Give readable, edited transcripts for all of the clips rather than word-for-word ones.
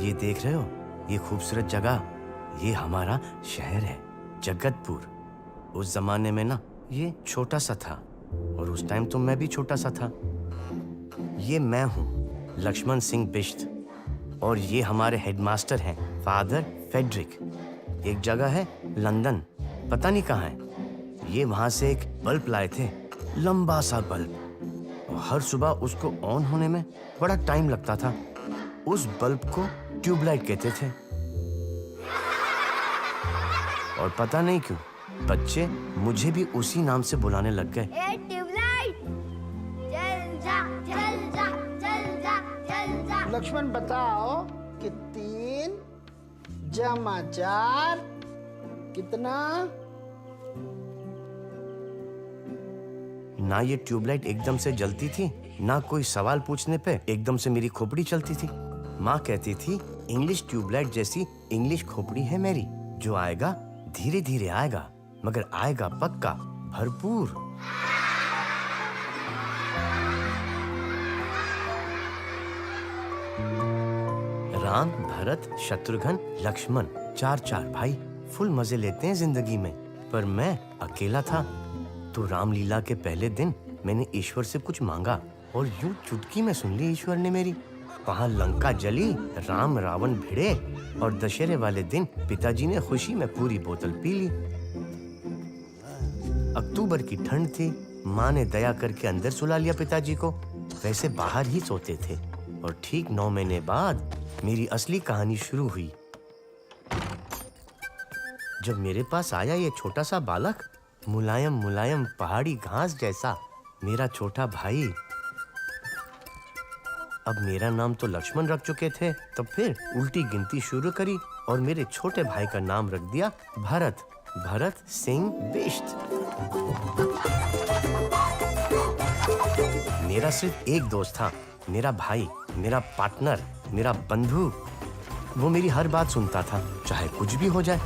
ये देख रहे हो, ये खूबसूरत जगह, ये हमारा शहर है जगतपुर। उस जमाने में ना ये छोटा सा था और उस टाइम तो मैं भी छोटा सा था। ये मैं हूँ लक्ष्मण सिंह बिष्ट और ये हमारे हेडमास्टर हैं फादर फेडरिक। एक जगह है लंदन, पता नहीं कहाँ है। ये वहाँ से एक बल्ब लाए थे, लंबा सा बल्ब, और हर सुबह उसको ऑन होने में बड़ा टाइम लगता था। उस बल्ब को ट्यूबलाइट कहते थे और पता नहीं क्यों बच्चे मुझे भी उसी नाम से बुलाने लग गए। ट्यूबलाइट, चल जा, चल जा, चल जा, चल जा। लक्ष्मण बताओ कि 3 जमा 4 कितना? ना ये ट्यूबलाइट एकदम से जलती थी, ना कोई सवाल पूछने पे एकदम से मेरी खोपड़ी चलती थी। माँ कहती थी इंग्लिश ट्यूबलाइट जैसी इंग्लिश खोपड़ी है मेरी, जो आएगा धीरे धीरे आएगा मगर आएगा पक्का भरपूर। राम, भरत, शत्रुघ्न, लक्ष्मण, 4 भाई फुल मजे लेते हैं जिंदगी में, पर मैं अकेला था। तो रामलीला के पहले दिन मैंने ईश्वर से कुछ मांगा और यूं चुटकी में सुन ली ईश्वर ने मेरी। वहां लंका जली, राम रावण भिड़े और दशहरे वाले दिन पिताजी ने खुशी में पूरी बोतल पी ली। अक्टूबर की ठंड थी, माँ ने दया करके अंदर सुला लिया पिताजी को। वैसे बाहर ही सोते थे और ठीक 9 महीने बाद मेरी असली कहानी शुरू हुई। जब मेरे पास आया ये छोटा सा बालक, मुलायम मुलायम पहाड़ी घास जैसा, मेरा छोटा भाई। अब मेरा नाम तो लक्ष्मण रख चुके थे, तब फिर उल्टी गिनती शुरू करी और मेरे छोटे भाई का नाम रख दिया भरत, भरत सिंह बिष्ट। मेरा सिर्फ एक दोस्त था, मेरा भाई, मेरा पार्टनर, मेरा बंधु। वो मेरी हर बात सुनता था, चाहे कुछ भी हो जाए।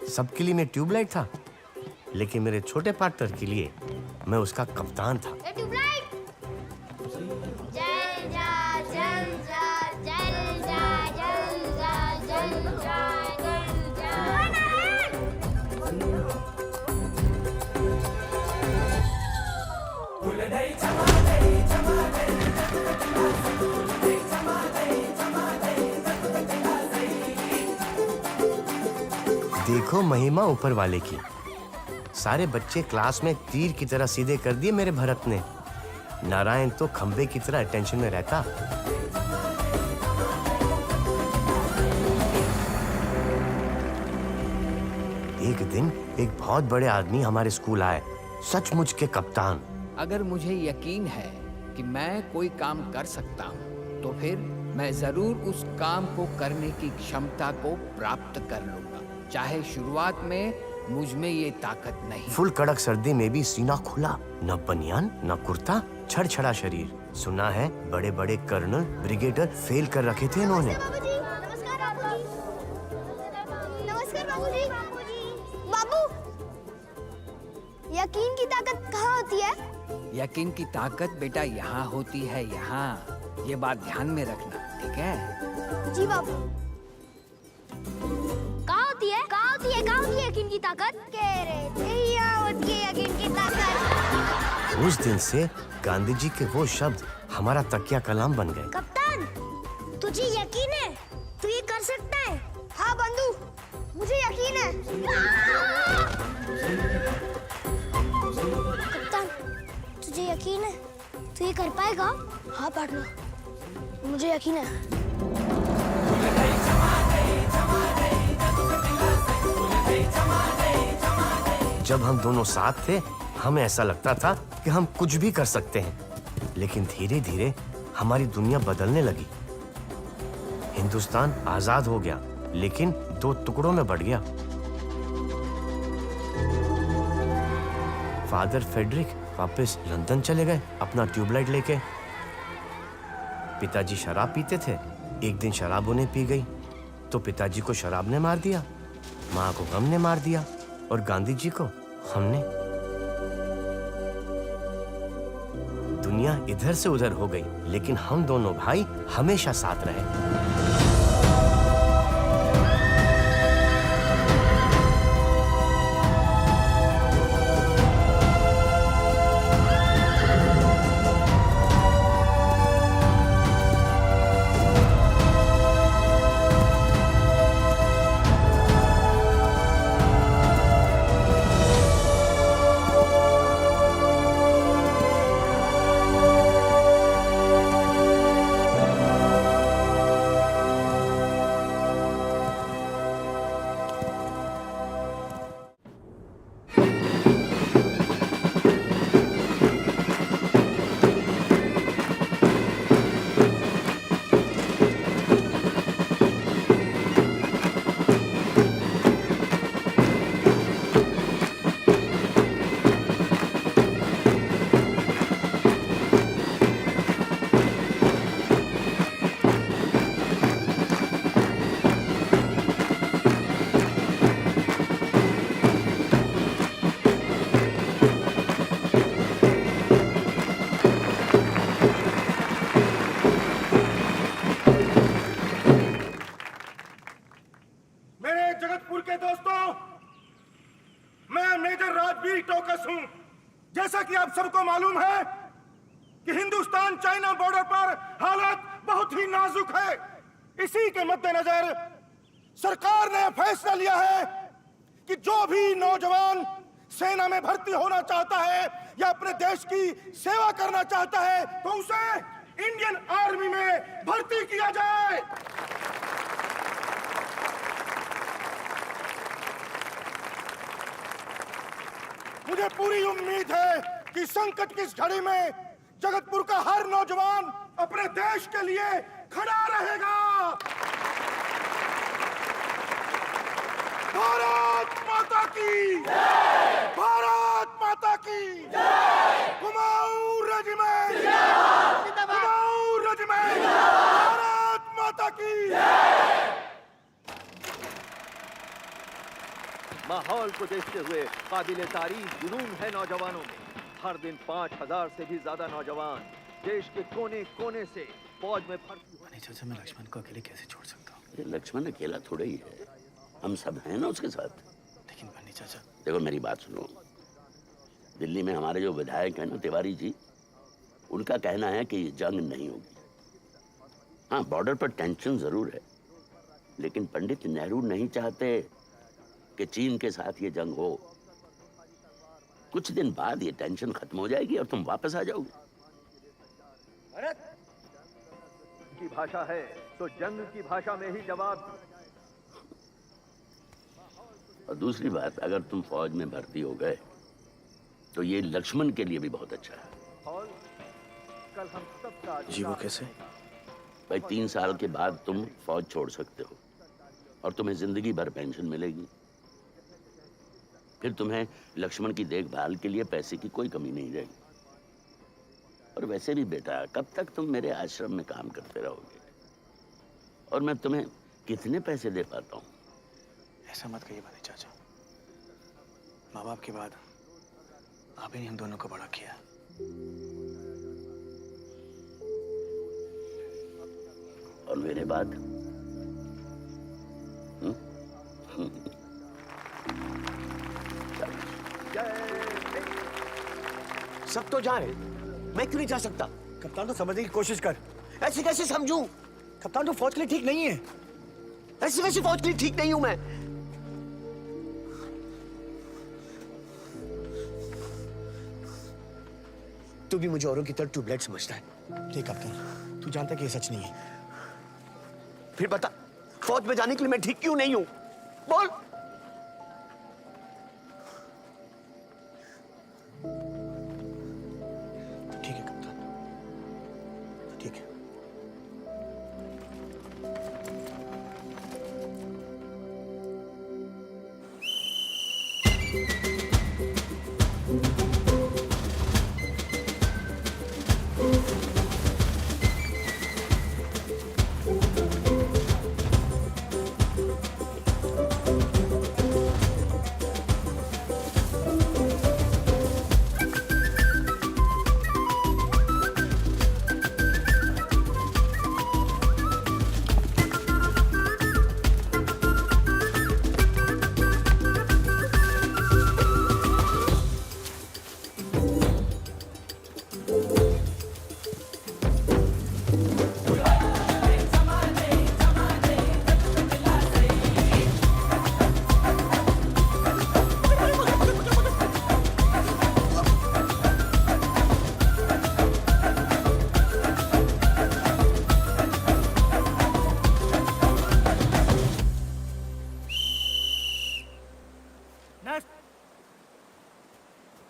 सबके लिए मैं ट्यूबलाइट था, लेकिन मेरे छोटे पार्टनर के लिए मैं उसका कप्तान था। ट्यूबलाइट, चल जा, चल जा, चल जा, चल जा, चल जा, चल जा। देखो महिमा ऊपर वाले की। सारे बच्चे क्लास में तीर की तरह सीधे कर दिए मेरे भरत ने। नारायण तो खंबे की तरह अटेंशन में रहता। एक दिन एक बहुत बड़े आदमी हमारे स्कूल आए, सचमुच के कप्तान। अगर मुझे यकीन है कि मैं कोई काम कर सकता हूँ, तो फिर मैं जरूर उस काम को करने की क्षमता को प्राप्त कर लूंगा, चाहे शुरुआत में मुझ में ये ताकत नहीं। फुल कड़क सर्दी में भी सीना खुला, न बनियान न कुर्ता, छड़छड़ा शरीर। सुना है बड़े बड़े कर्नल, ब्रिगेडियर फेल कर रखे थे इन्होंने। नमस्कार बाबूजी। नमस्कार बाबूजी। बाबू, यकीन की ताकत कहाँ होती है? यकीन की ताकत बेटा यहाँ होती है, यहाँ। ये बात ध्यान में रखना, ठीक है? जी बाबू। कहाँ होती है? कहाँ होती है? कहाँ होती है यकीन की ताकत? कह रहे थे यहाँ होती है यकीन की ताकत। उस दिन से गांधी जी के वो शब्द हमारा तकिया कलाम बन गए। कप्तान, तुझे यकीन है तू ये कर सकता है? हाँ बंधु, मुझे यकीन है। कप्तान, तुझे यकीन है तू ये कर पाएगा? हाँ पार्टनर, मुझे यकीन है। जब हम दोनों साथ थे, हमें ऐसा लगता था कि हम कुछ भी कर सकते हैं, लेकिन धीरे धीरे हमारी दुनिया बदलने लगी। हिंदुस्तान आजाद हो गया, लेकिन 2 टुकड़ों में बढ़ गया। फादर फेडरिक वापस लंदन चले गए अपना ट्यूबलाइट लेके। पिताजी शराब पीते थे, एक दिन शराब उन्हें पी गई तो पिताजी को शराब ने मार दिया, माँ को गम ने मार दिया और गांधी जी को हमने। दुनिया इधर से उधर हो गई, लेकिन हम दोनों भाई हमेशा साथ रहे। जैसा कि आप सबको मालूम है कि हिंदुस्तान चाइना बॉर्डर पर हालात बहुत ही नाजुक है। इसी के मद्देनजर सरकार ने फैसला लिया है कि जो भी नौजवान सेना में भर्ती होना चाहता है या अपने देश की सेवा करना चाहता है तो उसे इंडियन आर्मी में भर्ती किया जाए। मुझे पूरी उम्मीद है कि संकट की इस घड़ी में जगतपुर का हर नौजवान अपने देश के लिए खड़ा रहेगा। भारत माता की जय! भारत माता की जय! कुमाऊं रेजिमेंट जिंदाबाद! कुमाऊं रेजिमेंट भारत माता की जय! माहौल को देखते हुए काबिले तारीफ जुनून है नौजवानों में। हर दिन 5000 से भी ज्यादा नौजवान देश के कोने कोने से फौज में भर्ती होने। चाचा, मैं लक्ष्मण को अकेले कैसे छोड़ सकता हूँ? ये लक्ष्मण अकेला थोड़ा ही है, हम सब हैं ना उसके साथ। लेकिन बन्नी चाचा, देखो मेरी बात सुनो, दिल्ली में हमारे जो विधायक हैं ना तिवारी जी, उनका कहना है कि ये जंग नहीं होगी। हाँ, बॉर्डर पर टेंशन जरूर है, लेकिन पंडित नेहरू नहीं चाहते कि चीन के साथ ये जंग हो। कुछ दिन बाद ये टेंशन खत्म हो जाएगी और तुम वापस आ जाओगे। भारत की भाषा है तो जंग की भाषा में ही जवाब। और दूसरी बात, अगर तुम फौज में भर्ती हो गए तो ये लक्ष्मण के लिए भी बहुत अच्छा है। और कल हम सबका जी वो कैसे? भाई 3 साल के बाद तुम फौज छोड़ सकते हो और तुम्हें जिंदगी भर पेंशन मिलेगी। फिर तुम्हें लक्ष्मण की देखभाल के लिए पैसे की कोई कमी नहीं रहेगी। और वैसे भी बेटा, कब तक तुम मेरे आश्रम में काम करते रहोगे? और मैं तुम्हें कितने पैसे दे पाता हूँ? ऐसा मत कहिए बन्नी चाचा, माँ बाप के बाद आप ही ने हम दोनों को बड़ा किया। और मेरे बाद सब तो जा रहे, मैं क्यों नहीं जा सकता? कप्तान, तो समझने की कोशिश कर। ऐसे कैसे समझूं? कप्तान, तो फौज के लिए ठीक नहीं है। ऐसे कैसे फौज के लिए ठीक नहीं हूं मैं? तू भी मुझे औरों की तरह ट्यूबलाइट समझता है। ठीक कप्तान, तू जानता है कि ये सच नहीं है। फिर बता, फौज में जाने के लिए मैं ठीक क्यों नहीं हूं? बोल। ठीक है कप्तान, ठीक है।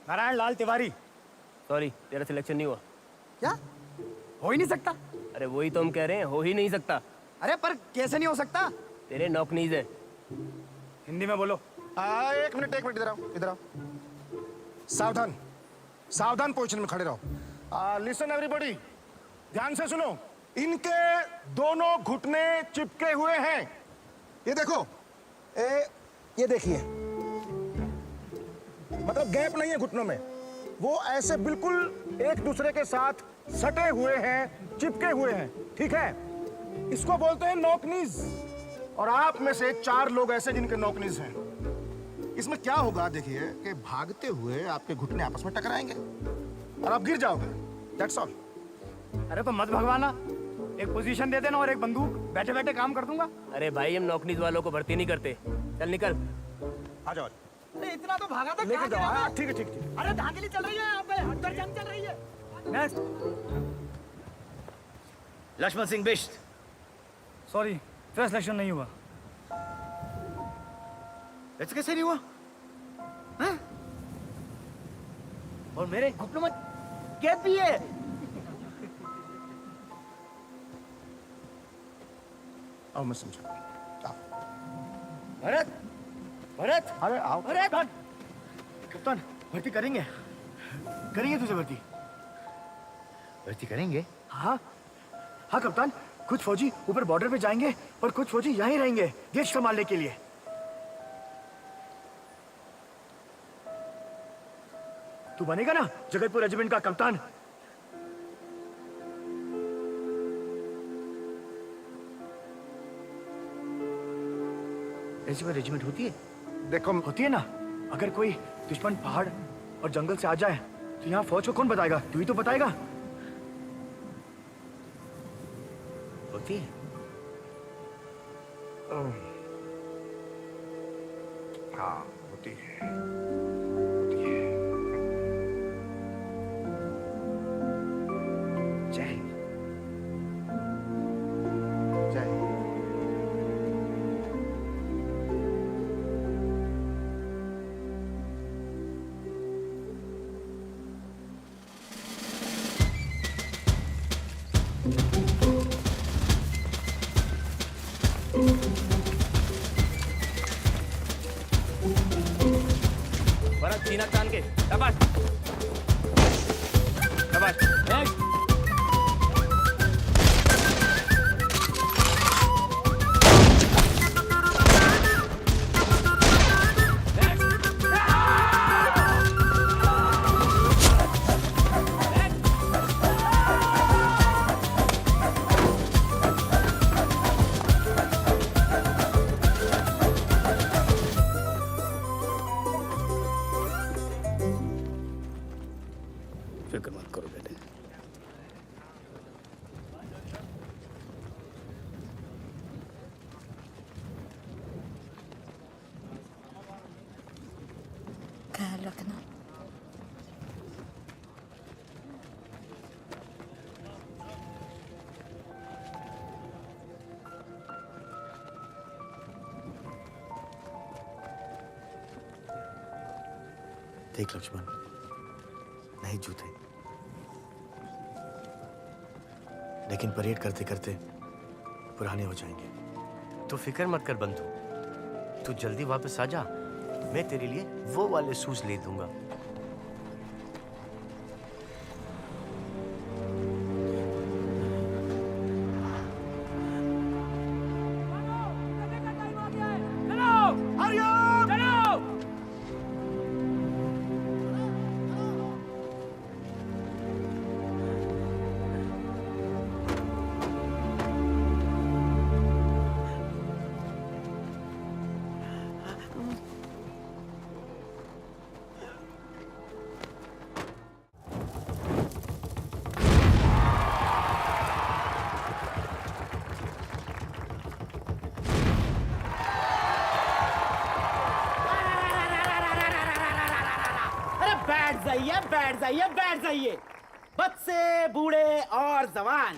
नारायण लाल तिवारी। सॉरी, तेरा सिलेक्शन नहीं हुआ। क्या हो ही नहीं सकता? अरे वही तो हम कह रहे हैं, हो ही नहीं सकता। अरे पर कैसे नहीं हो सकता? तेरे नॉकनीज है। हिंदी में बोलो। एक मिनट इधर आओ, इधर आओ। सावधान, सावधान पोजीशन में खड़े रहो। लिसन एवरीबॉडी, ध्यान से सुनो। इनके दोनों घुटने चिपके हुए हैं। ये देखो, ये देखिए, मतलब गैप नहीं है घुटनों में। वो ऐसे बिल्कुल एक दूसरे के साथ सटे हुए हैं, चिपके हुए हैं, ठीक है? इसको बोलते हैं नॉकनीज। और आप में से 4 लोग ऐसे जिनके नॉकनीज हैं। इसमें क्या होगा देखिए कि भागते हुए आपके घुटने आपस में टकराएंगे और आप गिर जाओगे। That's all. अरे तो मत भगवाना, एक पोजीशन दे देना और एक बंदूक, बैठे बैठे काम कर दूंगा। अरे भाई, हम नॉकनीज वालों को भर्ती नहीं करते। चल निकल। आ जाओ। अरे इतना तो भागा था, लेके जाओ। हाँ, ठीक है, ठीक ठीक। अरे धांधली चल रही है यहाँ पे, अंदर जंग चल रही है। नेक्स्ट। लक्ष्मण सिंह बिष्ट। सॉरी, तेरा सिलेक्शन नहीं हुआ। ऐसे कैसे नहीं हुआ? हाँ? और मेरे घुटनों में गैप भी है। आओ, मैं समझा। भरत, भरत, अरे आओ। भरत। कप्तान, भर्ती करेंगे, करेंगे तुझे भर्ती। भर्ती करेंगे? हाँ हाँ कप्तान, कुछ फौजी ऊपर बॉर्डर पे जाएंगे और कुछ फौजी यहीं रहेंगे देश संभालने के लिए। तू बनेगा ना जगतपुर रेजिमेंट का कप्तान? ऐसी कोई रेजिमेंट होती है? देखो, होती है ना। अगर कोई दुश्मन पहाड़ और जंगल से आ जाए तो यहाँ फौज को कौन बताएगा? तू ही तो बताएगा। होती है। हाँ, होती है। जय हिंद। जय हिंद। भरत, सीना तान के। शाबाश, शाबाश। नेक्स्ट। फिक्र मत करो बेटे। ख्याल रखना। देख लक्ष्मण, नहीं जूते, लेकिन परेड करते करते पुराने हो जाएंगे। तो फिक्र मत कर बंधु, तू जल्दी वापस आ जा। मैं तेरे लिए वो वाले शूज ले दूंगा। बैठ जाइए बैठ जाइए। बच्चे, बूढ़े और जवान,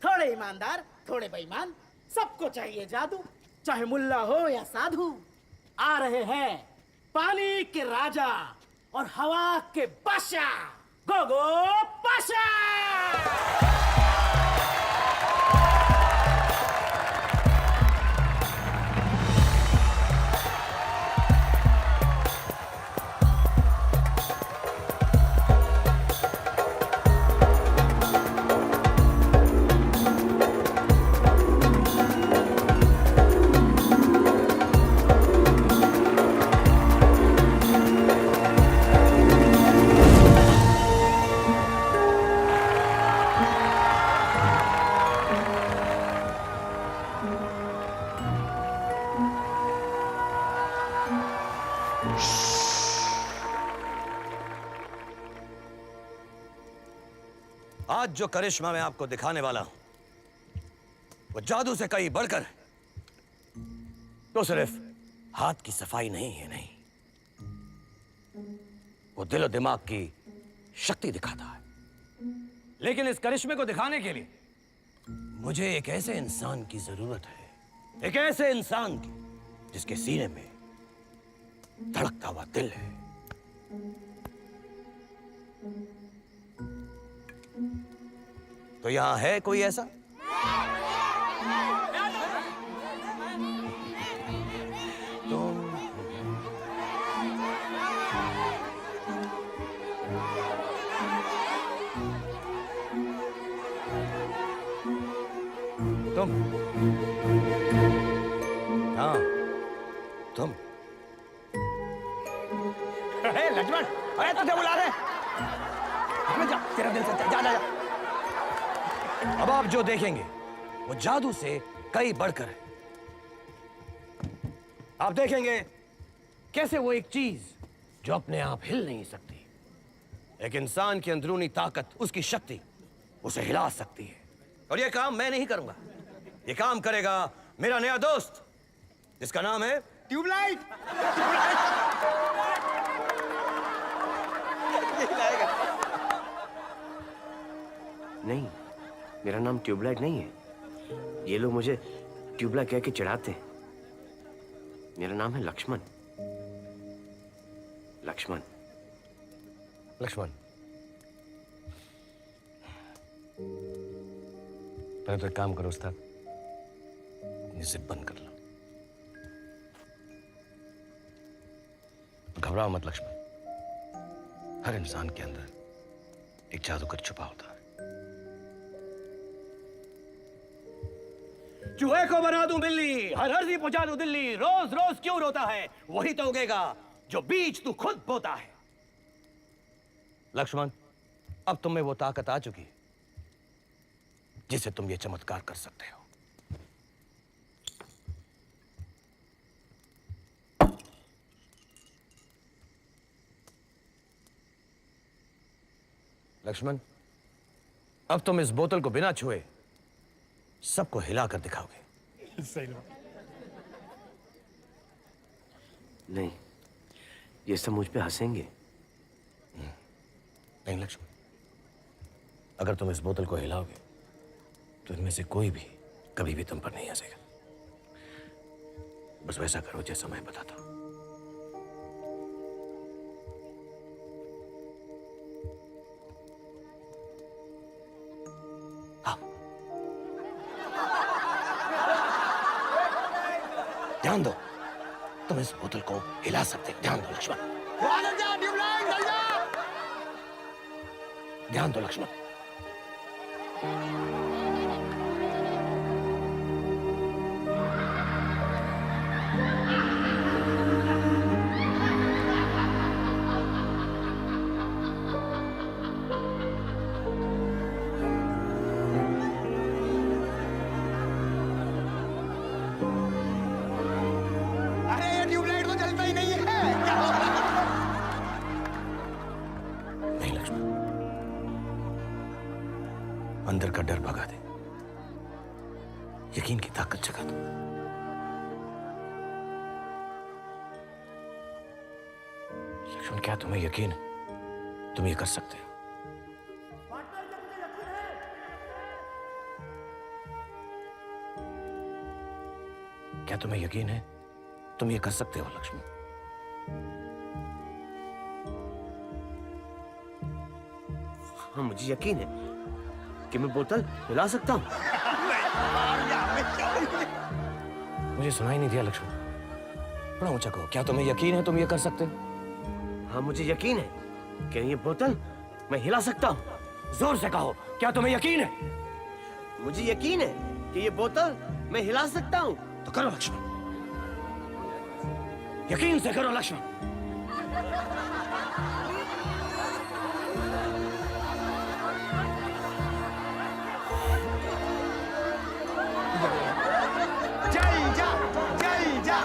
थोड़े ईमानदार थोड़े बेईमान, सबको चाहिए जादू, चाहे मुल्ला हो या साधु। आ रहे हैं पानी के राजा और हवा के बादशाह गोगो पाशा। आज जो करिश्मा मैं आपको दिखाने वाला हूं वो जादू से कहीं बढ़कर है। तो सिर्फ हाथ की सफाई नहीं है, नहीं, वो दिल और दिमाग की शक्ति दिखाता है। लेकिन इस करिश्मे को दिखाने के लिए मुझे एक ऐसे इंसान की जरूरत है, एक ऐसे इंसान की जिसके सीने में धड़कता हुआ दिल है। तो यहां है कोई ऐसा? तुम हाँ, तुम। लक्ष्मण, अरे तुझे बुला रहे। जा, तेरा दिल से जा, जा, जा। अब आप जो देखेंगे वो जादू से कई बढ़कर है। आप देखेंगे कैसे वो एक चीज जो अपने आप हिल नहीं सकती, एक इंसान की अंदरूनी ताकत, उसकी शक्ति उसे हिला सकती है। और ये काम मैं नहीं करूंगा, ये काम करेगा मेरा नया दोस्त जिसका नाम है ट्यूबलाइट। नहीं, मेरा नाम ट्यूबलाइट नहीं है। ये लोग मुझे ट्यूबलाइट कह के चिढ़ाते हैं। मेरा नाम है लक्ष्मण। लक्ष्मण। लक्ष्मण, पहले तो एक काम करो उस्ताद, ये जिद बंद कर लो। घबराओ मत लक्ष्मण, हर इंसान के अंदर एक जादूगर छुपा होता है। चूहे को बना दूं बिल्ली, हर हर्जी पहुंचा दूं दिल्ली, रोज रोज क्यों रोता है, वही तो उगेगा जो बीज तू खुद बोता है। लक्ष्मण, अब तुम में वो ताकत आ चुकी है जिससे तुम ये चमत्कार कर सकते हो। लक्ष्मण, अब तुम इस बोतल को बिना छुए सबको हिलाकर दिखाओगे। सही बात। नहीं, ये सब मुझ पे हंसेंगे। नहीं लक्ष्मण, अगर तुम इस बोतल को हिलाओगे तो इनमें से कोई भी कभी भी तुम पर नहीं हंसेगा। बस वैसा करो जैसा मैं बताता हूं। ध्यान दो, तुम इस बोतल को हिला सकते हो। ध्यान दो लक्ष्मण। ध्यान दो लक्ष्मण। अंदर का डर भगा दे, यकीन की ताकत जगा दो। लक्ष्मण, क्या तुम्हें यकीन है तुम ये कर सकते हो? क्या तुम्हें यकीन है तुम ये कर सकते हो लक्ष्मण? हाँ, मुझे यकीन है कि मैं बोतल हिला सकता हूँ। मुझे सुनाई नहीं दिया लक्ष्मण, बड़ा ऊंचा कहो। क्या तुम्हें यकीन है तुम ये कर सकते हो? हाँ, मुझे यकीन है कि ये बोतल मैं हिला सकता हूँ। जोर से कहो, क्या तुम्हें यकीन है? मुझे यकीन है कि ये बोतल मैं हिला सकता हूँ। तो करो लक्ष्मण, यकीन से करो लक्ष्मण। जय जा, जय जा।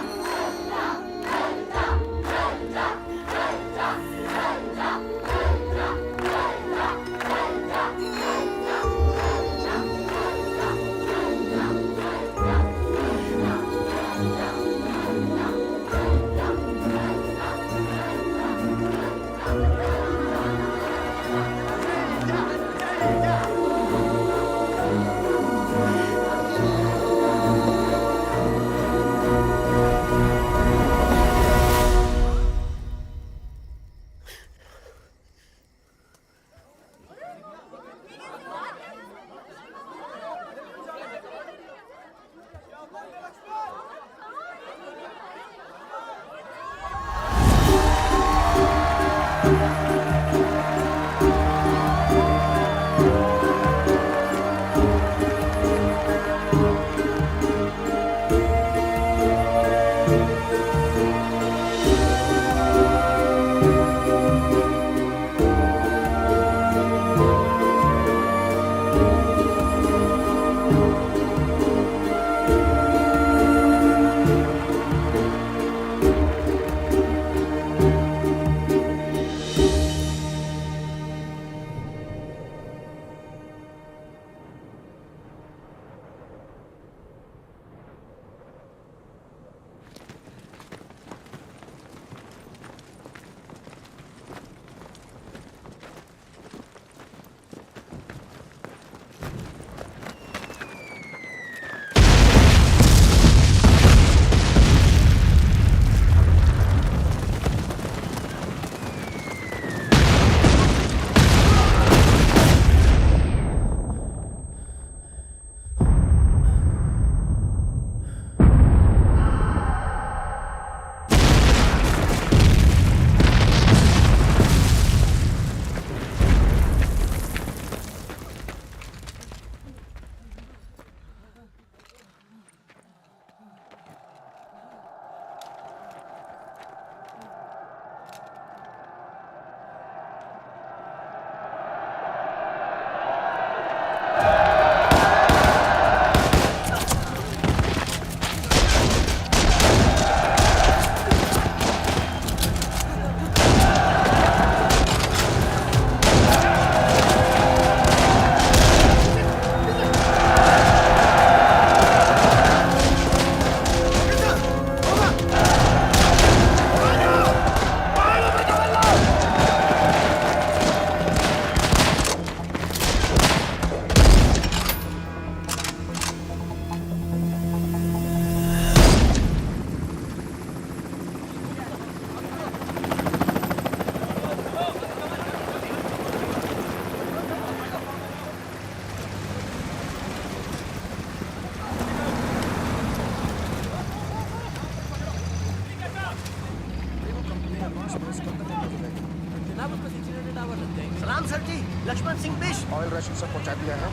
सलाम सर जी, लक्ष्मण सिंह बिष्ट। ऑयल राशन सब पहुंचा दिया है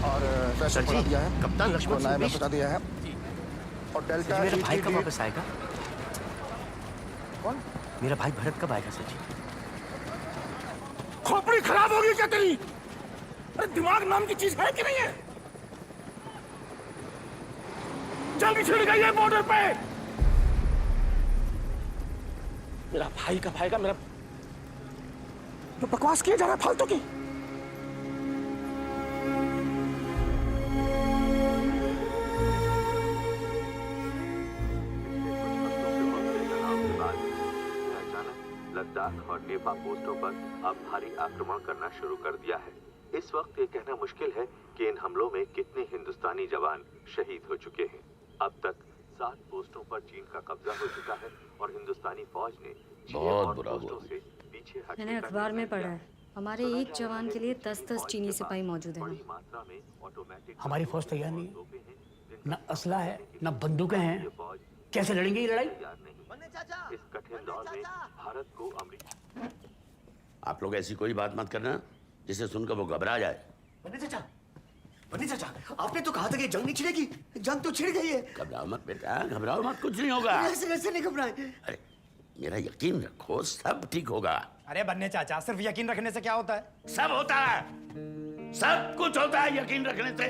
और सर पैसा जी, पहुंचा दिया है। कप्तान लक्ष्मण सिंह नायब ने बिष्ट। बता दिया है। और सर डेल्टा जी, मेरा भाई कब ETD वापस आएगा? कौन? मेरा भाई भरत कब आएगा सर जी? खोपड़ी खराब होगी क्या तेरी? अरे दिमाग नाम की चीज है कि नहीं है? जल्दी छिड़ गई है बॉर्डर पे। मेरा भाई का भाई का मेरा जो बकवास किया जा रहा है फालतू की। लद्दाख और नेपा पोस्टों पर अब भारी आक्रमण करना शुरू कर दिया है। इस वक्त ये कहना मुश्किल है कि इन हमलों में कितने हिंदुस्तानी जवान शहीद हो चुके हैं। अब तक 7 पोस्टों पर चीन का कब्जा हो चुका है और हिंदुस्तानी फौज ने 6 और पोस्टों से पीछे हटने मैंने अखबार में पढ़ा है हमारे एक जवान के लिए 10-10 चीनी सिपाही मौजूद हैं। हमारी फौज तैयार नहीं है, न असला है न बंदूकें हैं। कैसे लड़ेंगे ये लड़ाई? इस कठिन दौर में भारत को अमरीका। आप लोग ऐसी कोई बात मत करना जिसे सुनकर वो घबरा जाए। बन्नी चाचा, आपने तो कहा था कि जंग नहीं छिड़ेगी। जंग तो छिड़ गई है। घबराओ मत बेटा, घबराओ मत, कुछ नहीं होगा। ऐसे नहीं घबराए। अरे मेरा यकीन रखो, सब ठीक होगा। अरे बन्ने चाचा, सिर्फ यकीन रखने से क्या होता है? सब होता है, सब कुछ होता है यकीन रखने से।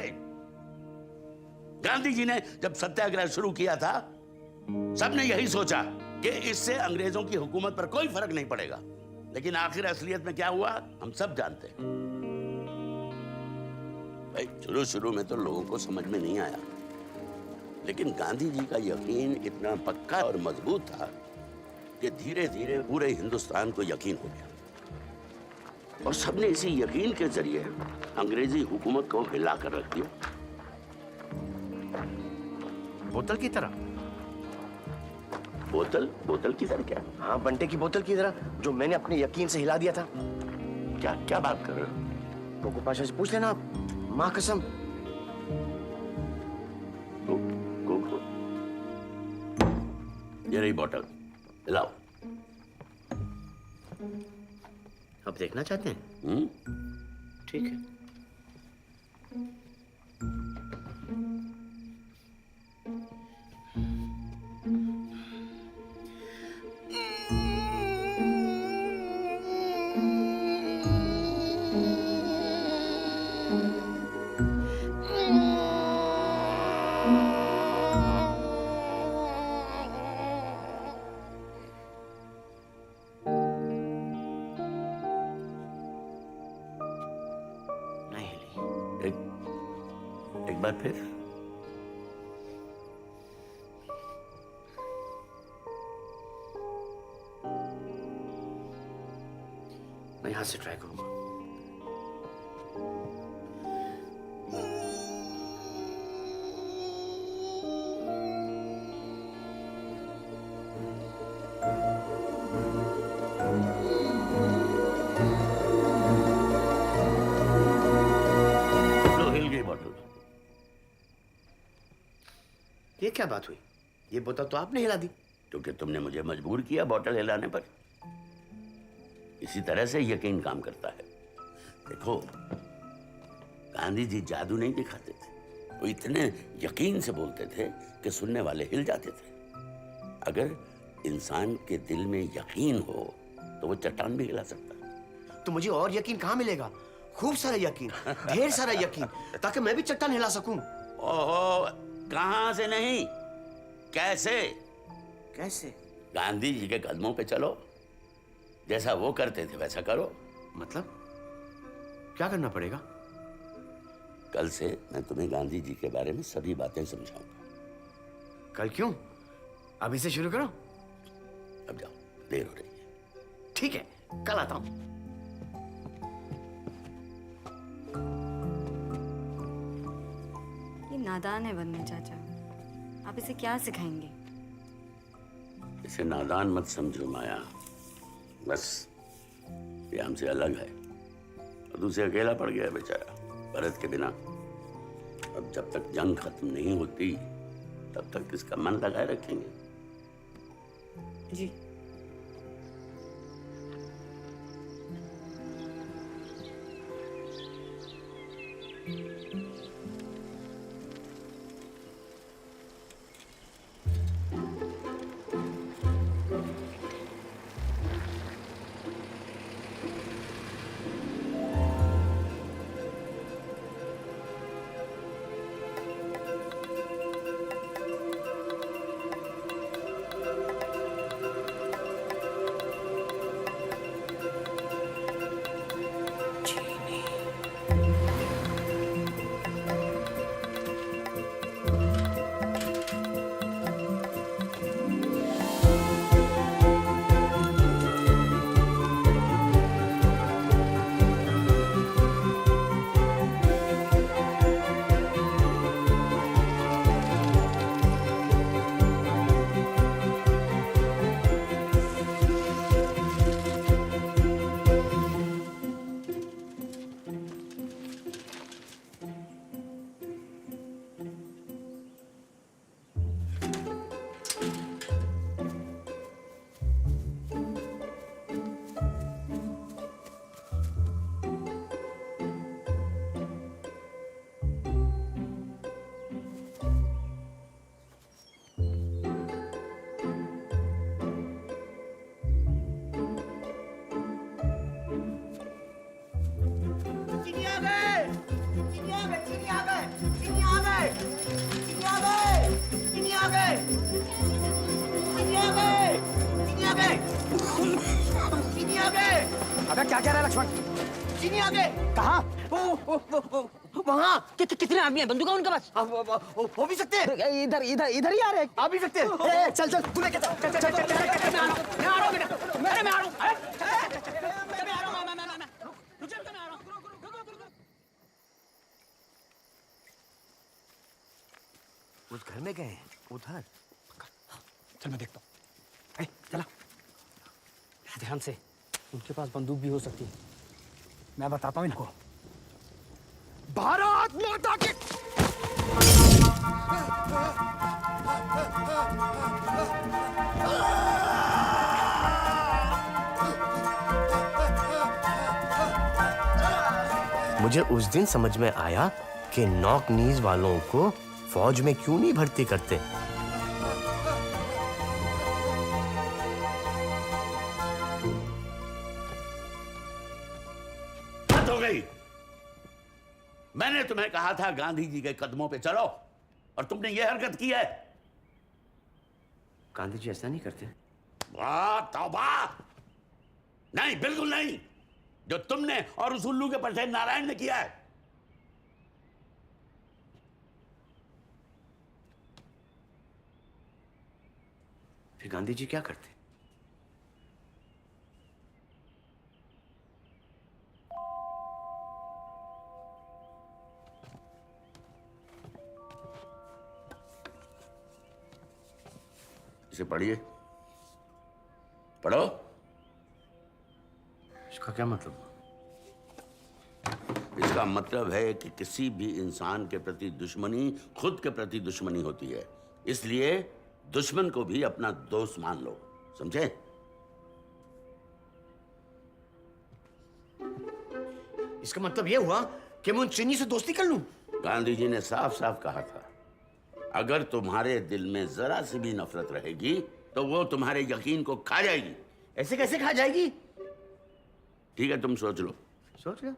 गांधी जी ने जब सत्याग्रह शुरू किया था, सबने यही सोचा कि इससे अंग्रेजों की हुकूमत पर कोई फर्क नहीं पड़ेगा। लेकिन आखिर असलियत में क्या हुआ हम सब जानते हैं। भाई शुरू में तो लोगों को समझ में नहीं आया, लेकिन गांधी जी का यकीन इतना पक्का और मजबूत था कि धीरे धीरे पूरे हिंदुस्तान को यकीन हो गया और सबने इसी यकीन के जरिए अंग्रेजी हुकूमत को हिला कर रख दिया। बोतल की तरह। बोतल की तरह क्या? हाँ, बंटे की बोतल की तरह, जो मैंने अपने यकीन से हिला दिया था। क्या बात कर रहे हो? कोको पाशा से पूछ लेना आप, माँ कसम। ये रही बोतल, लाओ। अब देखना चाहते हैं? ठीक है। एक बार फिर। मैं यहां से ट्राई करूंगा। ये क्या बात हुई? ये बोतल तो आपने हिला दी। क्योंकि तुमने मुझे मजबूर किया बोतल हिलाने पर। इसी तरह से यकीन काम करता है। देखो, गांधी जी जादू नहीं दिखाते थे, वो इतने यकीन से बोलते थे कि सुनने वाले हिल जाते थे। अगर इंसान के दिल में यकीन हो तो वो चट्टान भी हिला सकता है। तो मुझे और यकीन कहाँ मिलेगा? खूब सारा यकीन, ढेर सारा यकीन, ताकि मैं भी चट्टान हिला सकूं। ओहो, कहां से नहीं, कैसे? कैसे? गांधी जी के कदमों पे चलो, जैसा वो करते थे वैसा करो। मतलब क्या करना पड़ेगा? कल से मैं तुम्हें गांधी जी के बारे में सभी बातें समझाऊंगा। कल क्यों? अभी से शुरू करो। अब जाओ, देर हो रही है। ठीक है, कल आता हूं। ये नादान है बन्ने चाचा, आप इसे क्या सिखाएंगे? इसे नादान मत समझो माया, बस ये हमसे अलग है और दूसरे अकेला पड़ गया बेचारा भरत के बिना। अब जब तक जंग खत्म नहीं होती तब तक इसका मन लगाए रखेंगे। जी। अबे क्या कह रहा है लक्ष्मण? चीनी आगे। कहाँ? वहाँ। कितने आदमी हैं? बंदूक है उनके पास? हो भी सकते हैं। इधर इधर इधर ही आ रहे हैं। आ भी सकते हैं। चल चल तू लेके चल। चल चल चल मैं आ रहा हूँ बेटा। मैं आ रहा हूँ। उस घर में गए हैं उधर। चल मैं देखता हूँ। चला ध्यान से, उनके पास बंदूक भी हो सकती है। मैं बताता हूँ इनको। भारत माता की। मुझे उस दिन समझ में आया कि नॉक नीज वालों को फौज में क्यों नहीं भर्ती करते। हद हो गई। मैंने तुम्हें कहा था गांधी जी के कदमों पे चलो और तुमने ये हरकत की है। गांधी जी ऐसा नहीं करते। वाह तौबा, नहीं बिल्कुल नहीं। जो तुमने और उस उल्लू के पटेल नारायण ने किया है। फिर गांधी जी क्या करते? इसे पढ़िए, पढ़ो। इसका क्या मतलब? इसका मतलब है कि किसी भी इंसान के प्रति दुश्मनी खुद के प्रति दुश्मनी होती है, इसलिए दुश्मन को भी अपना दोस्त मान लो, समझे? इसका मतलब ये हुआ कि मैं उन चीनी से दोस्ती कर लूं? गांधी जी ने साफ साफ कहा था, अगर तुम्हारे दिल में जरा सी भी नफरत रहेगी तो वो तुम्हारे यकीन को खा जाएगी। ऐसे कैसे खा जाएगी? ठीक है, तुम सोच लो। सोच लो।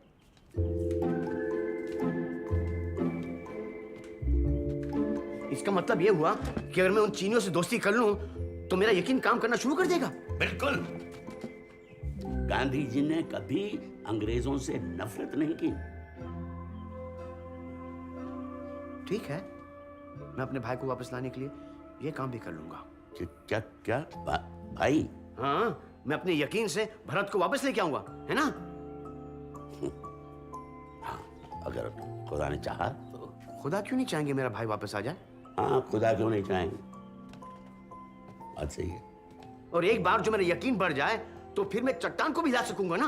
इसका मतलब ये हुआ कि अगर मैं उन चीनियों से दोस्ती कर लूं तो मेरा यकीन काम करना शुरू कर देगा। बिल्कुल। गांधी जी ने कभी अंग्रेजों से नफरत नहीं की। ठीक है, मैं अपने भाई को वापस लाने के लिए ये काम भी कर लूंगा। क्या क्या भाई? हाँ, मैं अपने यकीन से भरत को वापस लेके आऊंगा, है ना? हाँ, अगर खुदा ने चाहा तो। खुदा क्यों नहीं चाहेंगे मेरा भाई वापस आ जाए? हाँ, खुदा क्यों नहीं चाहेंगे, बात सही है। और एक बार जो मेरा यकीन बढ़ जाए तो फिर मैं चट्टान को भी हिला सकूंगा ना,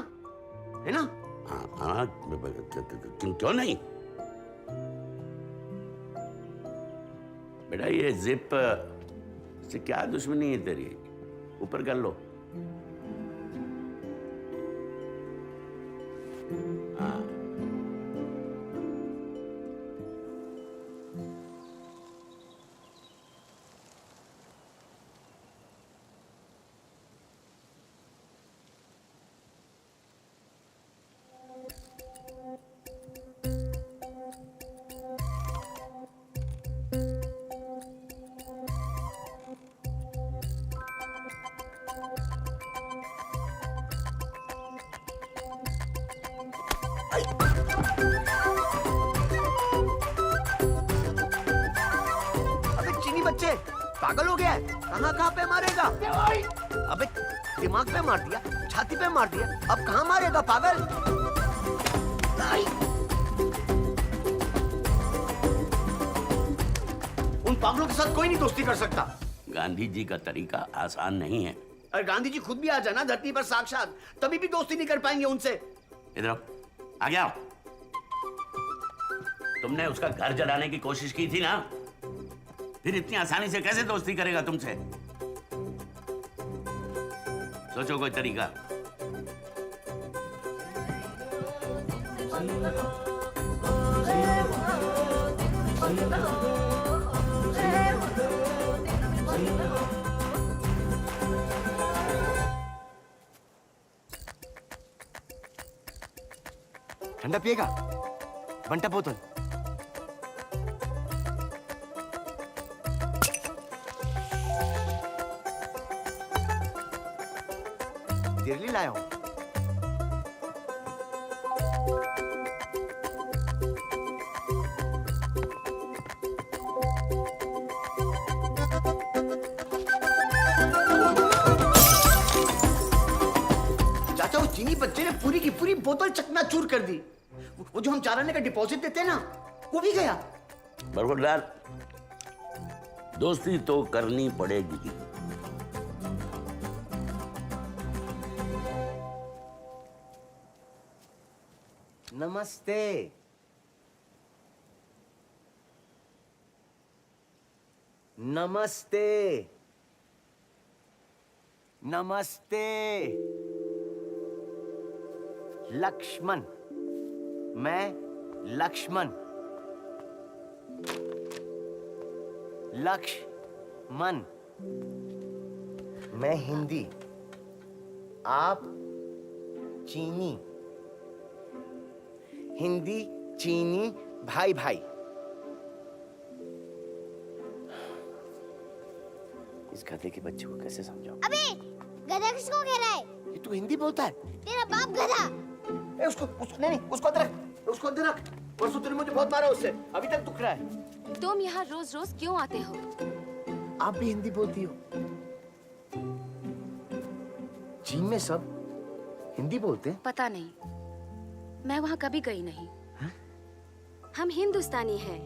है ना? हाँ हाँ, क्यों नहीं? बेटा ये जिप से क्या दुश्मनी है तेरी? ऊपर कर लो। हाँ। अबे चीनी बच्चे, पागल हो गया है? कहाँ पे मारेगा? अबे दिमाग पे मार दिया, छाती पे मार दिया, अब कहाँ मारेगा पागल? उन पागलों के साथ कोई नहीं दोस्ती कर सकता। गांधी जी का तरीका आसान नहीं है। अरे गांधी जी खुद भी आ जाना धरती पर साक्षात, तभी भी दोस्ती नहीं कर पाएंगे उनसे। इधर आओ, आ गया। तुमने उसका घर जलाने की कोशिश की थी ना, फिर इतनी आसानी से कैसे दोस्ती करेगा तुमसे? सोचो कोई तरीका। ठंडा पिएगा? बंटा बोतल। तेरे लिए लाया हूं। बच्चे ने पूरी की पूरी बोतल चकनाचूर कर दी। वो जो हम 4 आने का डिपॉजिट देते हैं ना, वो भी गया। बरखुरदार, दोस्ती तो करनी पड़ेगी। नमस्ते। नमस्ते। नमस्ते। लक्ष्मण, मैं लक्ष्मण। लक्ष्मण, मैं हिंदी, आप चीनी। हिंदी चीनी भाई भाई। इस गधे के बच्चे को कैसे समझाऊं? अबे गधा किसको कह रहा है? ये तू हिंदी बोलता है? तेरा बाप गधा। उसको नहीं, उसको अंदर रख, उसको अंदर रख। परसों तूने मुझे बहुत मारा उससे, अभी तक दुख रहा है। तुम यहाँ रोज रोज क्यों आते हो? आप भी हिंदी बोलती हो? चीन में सब हिंदी बोलते हैं? पता नहीं, मैं वहाँ कभी गई नहीं। हम हिंदुस्तानी हैं।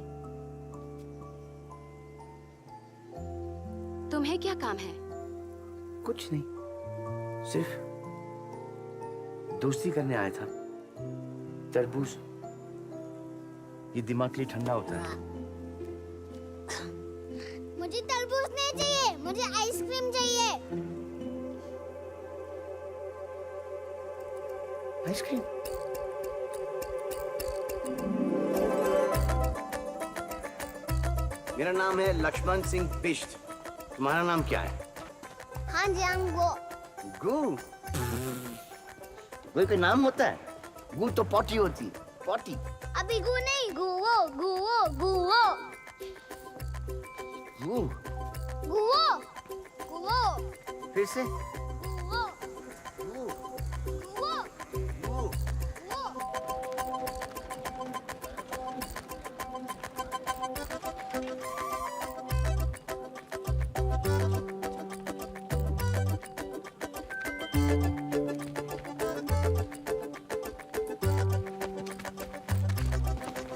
तुम्हें क्या काम है? कुछ नहीं, सिर्फ दोस्ती करने आया था। तरबूज ये दिमाग के लिए ठंडा होता है। मुझे तरबूज नहीं चाहिए, मुझे आइसक्रीम चाहिए। आइसक्रीम? मेरा नाम है लक्ष्मण सिंह बिष्ट। तुम्हारा नाम क्या है? हाँ जी, हम गु। कोई नाम होता है? गु तो पॉटी होती है, पॉटी। अभी गु नहीं, गुवो गुवो गुवो गु। गुवो गुवो। फिर से? गुवो गु। गुवो गु।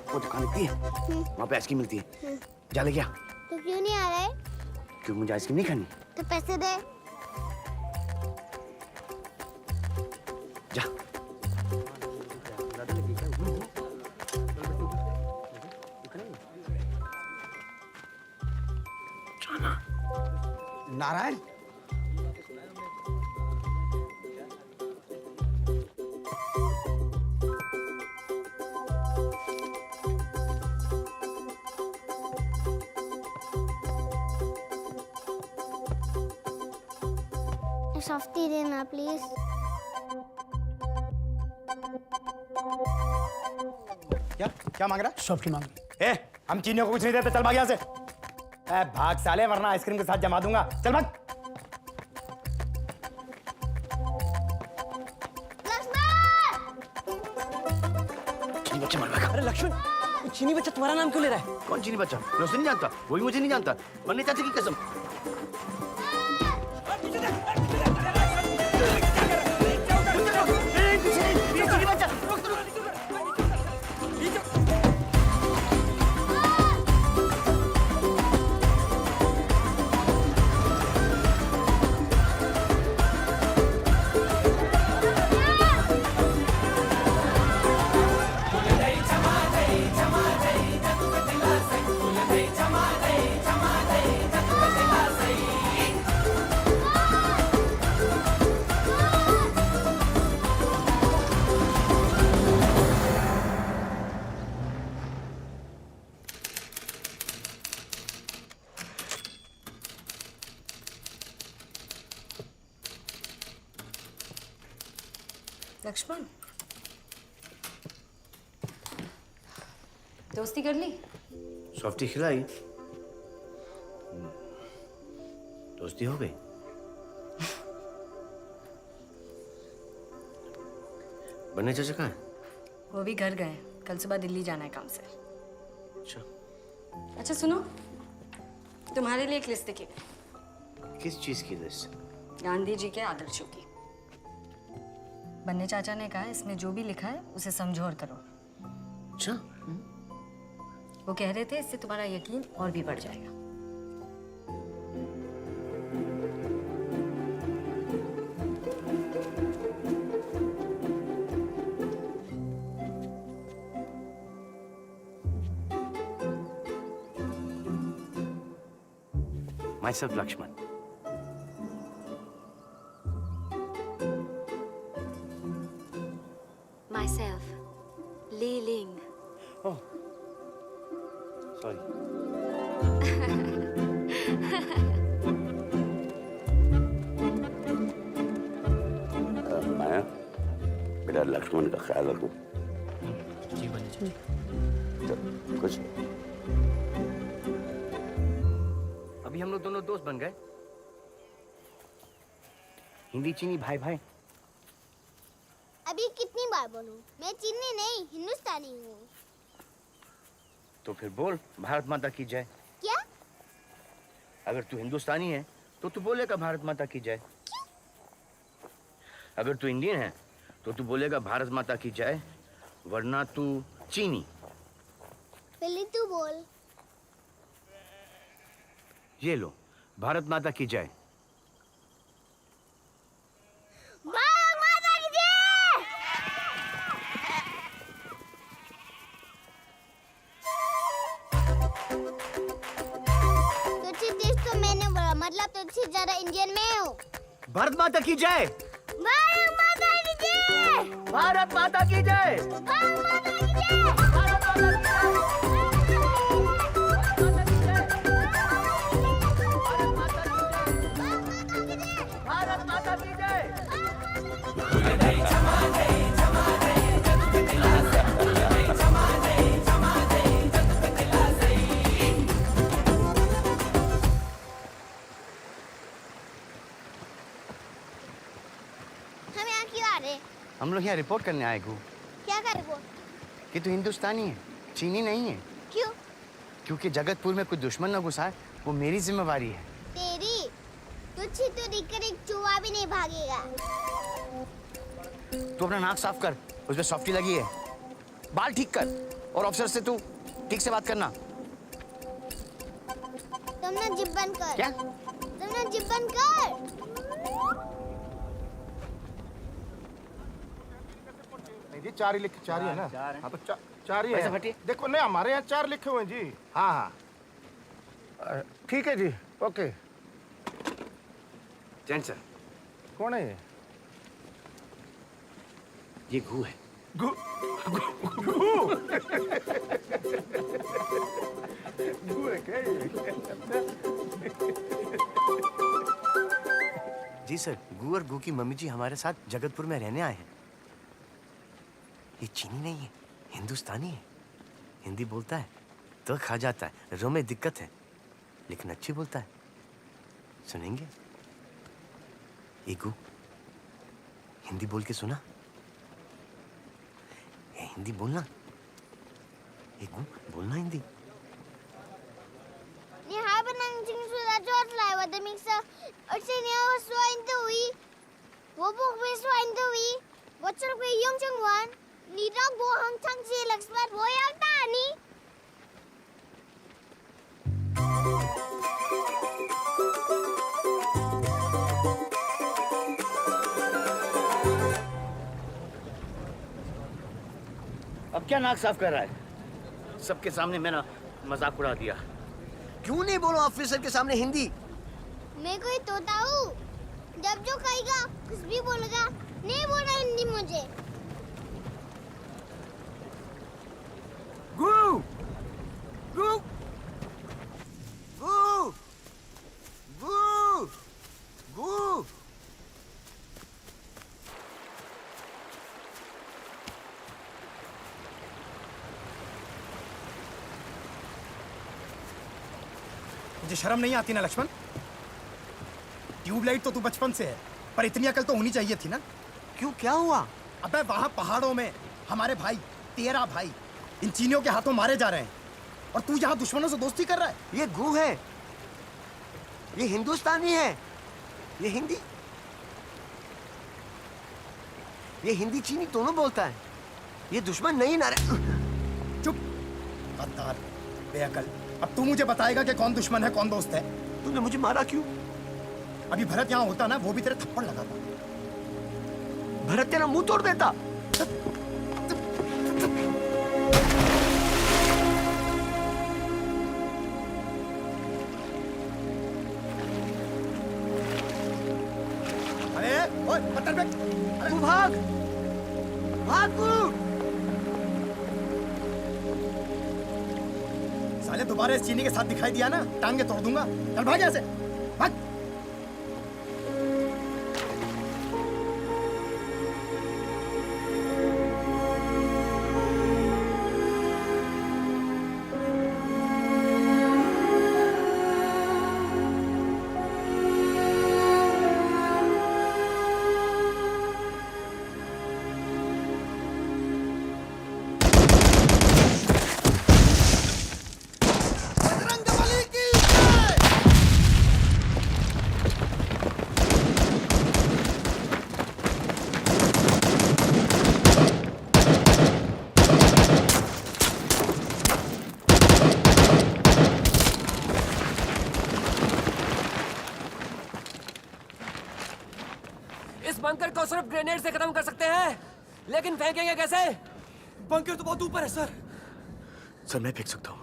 वो दुकान लिखती है, वहाँ पे आइसक्रीम मिलती है। जा ले गया। तो क्यों नहीं आ रहा है? क्यों, मुझे आइसक्रीम नहीं खानी? तो पैसे दे। जा। नारायण, सॉफ्टी देना प्लीज। क्या मांग रहा? सॉफ्टी मांग। ए, हम चीनियों को कुछ नहीं देते, चल भाग यहाँ से। ए, भाग साले, वरना आइसक्रीम के साथ जमा दूंगा। चल भाग। चीनी बच्चा मर गया। अरे लक्ष्मण, चीनी बच्चा तुम्हारा नाम क्यों ले रहा है? कौन चीनी बच्चा? मैं उसे नहीं जानता, वो भी मुझे नहीं जानता। मरने चाचा की कसम। लक्ष्मण, दोस्ती कर ली? सॉफ्टी खिलाई, दोस्ती हो गई। बन्ने चाचा कहाँ हैं? वो भी घर गए, कल सुबह दिल्ली जाना है काम से। अच्छा सुनो, तुम्हारे लिए एक लिस्ट लिखी है। किस चीज की लिस्ट? गांधी जी के आदर्शों की। बन्ने चाचा ने कहा इसमें जो भी लिखा है उसे समझो और करो। अच्छा। वो कह रहे थे इससे तुम्हारा यकीन और भी बढ़ जाएगा। Myself Lakshman. Myself, Li Ling. Oh, sorry. माया, बेटा लक्ष्मण का ख्याल रखो। जी बन्ने चाचा। कुछ अभी हम लोग दोनों दोस्त बन गए। हिंदी चीनी भाई भाई। अभी कितनी बार बोलूं? मैं चीनी नहीं हिंदुस्तानी हूँ। तो फिर बोल भारत माता की जय। क्या? अगर तू हिंदुस्तानी है तो तू बोलेगा भारत माता की जय। अगर तू इंडियन है तो तू बोलेगा भारत माता की जय, वरना तू चीनी। पहले तू बोल। ये लो, भारत माता की जय। भारत माता की जय! तुझे देश तो मैंने बोला, मतलब तुझसे ज्यादा इंडियन मैं हूँ। भारत माता की जय। भारत माता की जय! भारत माता की जय। भारत माता की जय! भारत माता की भारत माता की जय। हम यहाँ क्यों आ रहे? हम लोग यहाँ रिपोर्ट करने आए गु क्या कर वो? कि तू हिंदुस्तानी है, चीनी नहीं है। क्यों? क्योंकि जगतपुर में कोई दुश्मन न घुसा है, वो मेरी जिम्मेवारी है। तेरी तुझसे तो दिखकर एक चूहा भी नहीं भागेगा। तू अपना नाक साफ कर, उसमें सॉफ्टी लगी है। बाल ठीक कर और ऑफिसर से तू ठीक से बात करना। तुम ना जिप बंद कर। क्या? तुम ना जिप बंद कर। जी 4 ही लिखे, 4 ही है ना? हाँ तो 4 ही पैसा है। फटिए। देखो नहीं, हमारे यहाँ 4 लिखे हुए हैं जी। हाँ हाँ ठीक है जी, ओके। जैन सर, कौन है ये? ये गु है। गु गु गु है क्या ये? जी सर, गु और गु की मम्मी जी हमारे साथ जगतपुर में रहने आए हैं। ये चीनी नहीं है, हिंदुस्तानी है। हिंदी बोलता है तो खा जाता है, रो में दिक्कत है, लेकिन अच्छी बोलता है। सुनेंगे? ये गु, हिंदी बोल के सुना? ये हिंदी बोलना। ये गु, बोलना Hindi. Ni haben anjing sudah jodlai pada mixer. Sini awas suain tuwi. Wobok be suain tuwi. Bocor be yong chengwan. Ni dog bo hang chang si laksmat boyang tani. अब क्या नाक साफ कर रहा है? सबके सामने मैंने मजाक उड़ा दिया। क्यों नहीं बोलो ऑफिसर के सामने हिंदी? मैं कोई तोता हूँ? जब जो कहेगा कुछ भी बोलेगा, नहीं बोलना हिंदी मुझे। गु गु गु गु गु तुझे शर्म नहीं आती ना लक्ष्मण? ट्यूबलाइट तो तू बचपन से है, पर इतनी अकल तो होनी चाहिए थी ना? क्यों, क्या हुआ? अबे वहां पहाड़ों में हमारे भाई, तेरा भाई, इन चीनियों के हाथों मारे जा रहे हैं, और तू यहाँ दुश्मनों से दोस्ती कर रहा है। ये गु है, ये हिंदुस्तानी है, ये हिंदी ये हिंदी चीनी दोनों बोलता है। ये दुश्मन नहीं ना रे। चुप गद्दार बेअकल। अब तू मुझे बताएगा कि कौन दुश्मन है कौन दोस्त है। तूने मुझे मारा क्यों? अभी भरत यहाँ होता ना, वो भी तेरे थप्पड़ लगाता। भरत तेरा मुंह तोड़ देता। अरे ओए पत्थर पे। तू भाग भाग तू। साले दोबारा इस चीनी के साथ दिखाई दिया ना, टांगे तोड़ दूंगा। चल भाग यहाँ से, भाग। इस बंकर को सिर्फ ग्रेनेड से खत्म कर सकते हैं, लेकिन फेंकेंगे कैसे? बंकर तो बहुत ऊपर है सर। सर मैं फेंक सकता हूँ,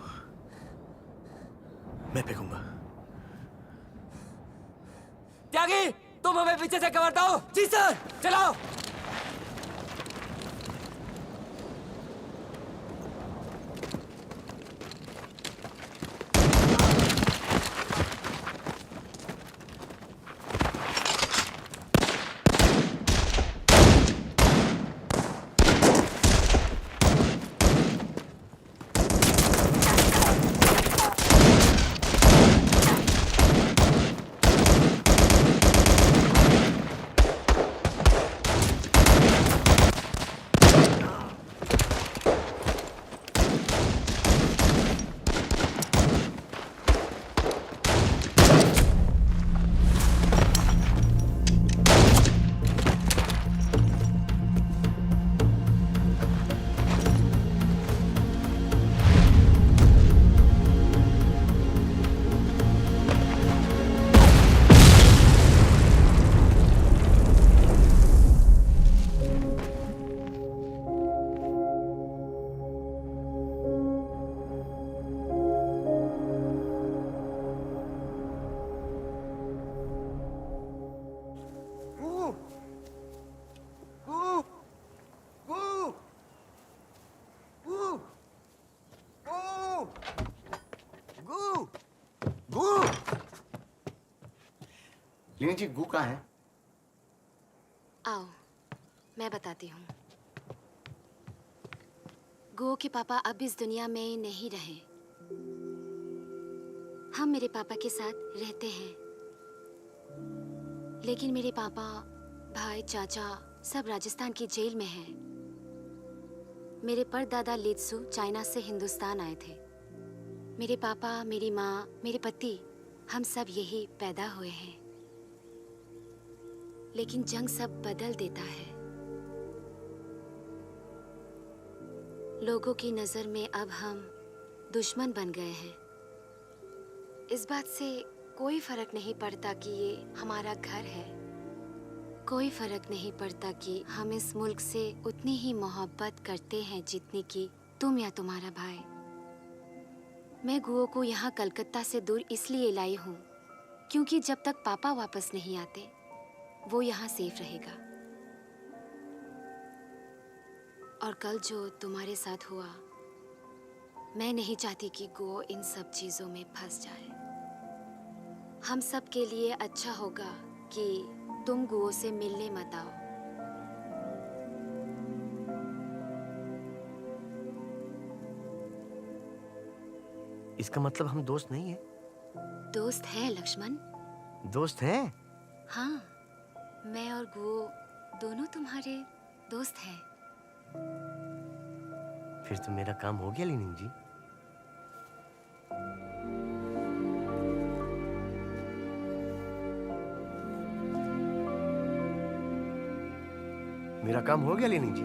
मैं फेंकूंगा। त्यागी, तुम हमें पीछे से कवर दो। जी सर, चलाओ। लीना जी गू कहाँ है? आओ मैं बताती हूँ। गो के पापा अब इस दुनिया में नहीं रहे। हम मेरे पापा के साथ रहते हैं, लेकिन मेरे पापा, भाई, चाचा सब राजस्थान की जेल में हैं। मेरे परदादा लित्सु चाइना से हिंदुस्तान आए थे। मेरे पापा, मेरी माँ, मेरे पति, हम सब यही पैदा हुए हैं। लेकिन जंग सब बदल देता है। लोगों की नजर में अब हम दुश्मन बन गए हैं। इस बात से कोई फर्क नहीं पड़ता कि ये हमारा घर है। कोई फर्क नहीं पड़ता कि हम इस मुल्क से उतनी ही मोहब्बत करते हैं जितनी कि तुम या तुम्हारा भाई। मैं गुओ को यहाँ कलकत्ता से दूर इसलिए लाई हूँ क्योंकि जब तक पापा वापस नहीं आते वो यहाँ सेफ रहेगा। और कल जो तुम्हारे साथ हुआ, मैं नहीं चाहती कि गो इन सब चीजों में फंस जाए। हम सब के लिए अच्छा होगा कि तुम गुओ से मिलने मत आओ। इसका मतलब हम दोस्त नहीं है? दोस्त है लक्ष्मण। दोस्त हैं? हाँ, मैं और गुओ दोनों तुम्हारे दोस्त हैं। फिर तो मेरा काम हो गया लीनिंग जी। मेरा काम हो गया लेनिन जी,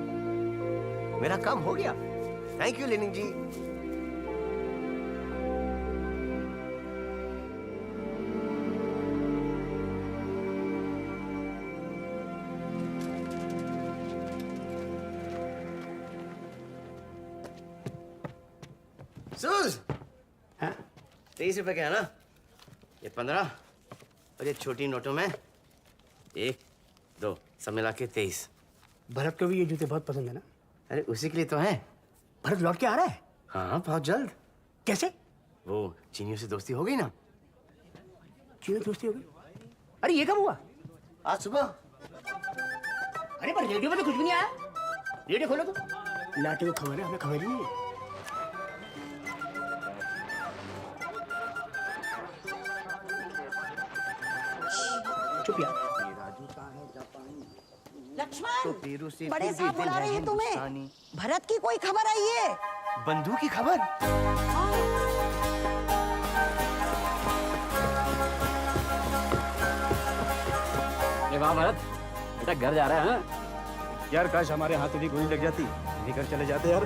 मेरा काम हो गया। थैंक यू लेनिन जी। सूज, 23 रुपए का है ना? ये 15 और ये छोटी नोटों में 1, 2 सब मिला के 23। भरत को भी ये जूते बहुत पसंद है ना? अरे उसी के लिए तो है। भरत लौट के आ रहा है? हाँ बहुत जल्द। कैसे? वो चीनियों से दोस्ती हो गई ना। चीनियों से दोस्ती हो गई? अरे ये कब हुआ? आज सुबह। अरे पर रेडियो में तो कुछ भी नहीं आया। रेडियो खोलो तो। लाटे को खबर है, हमें खबर ही नहीं है। चुप यार। लक्ष्मण, बड़े साहब बुला रहे हैं तुम्हें। भरत की कोई खबर आई है? बंधु की खबर? ये वाह भरत, बेटा घर जा रहा है ना? यार काश हमारे हाथ भी गोली लग जाती, लेकर चले जाते यार।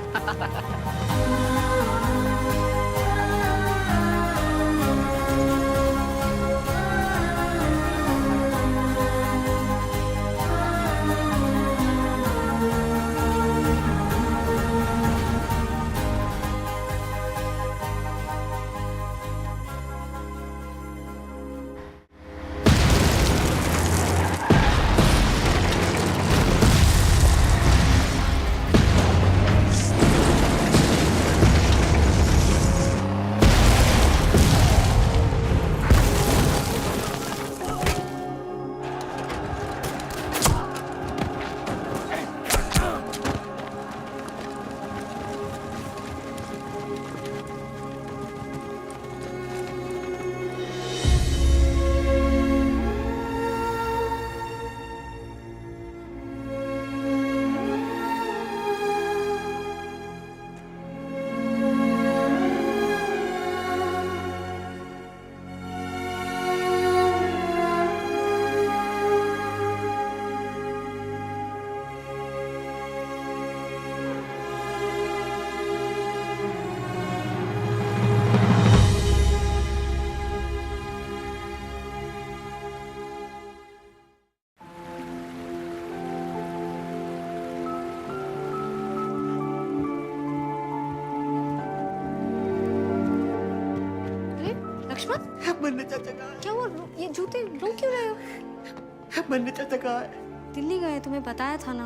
मन्ने चाचा कहाँ है? क्या हुआ? ये जूते रो क्यों रहे हो? मन्ने चाचा कहाँ है? दिल्ली गए, तुम्हें बताया था ना।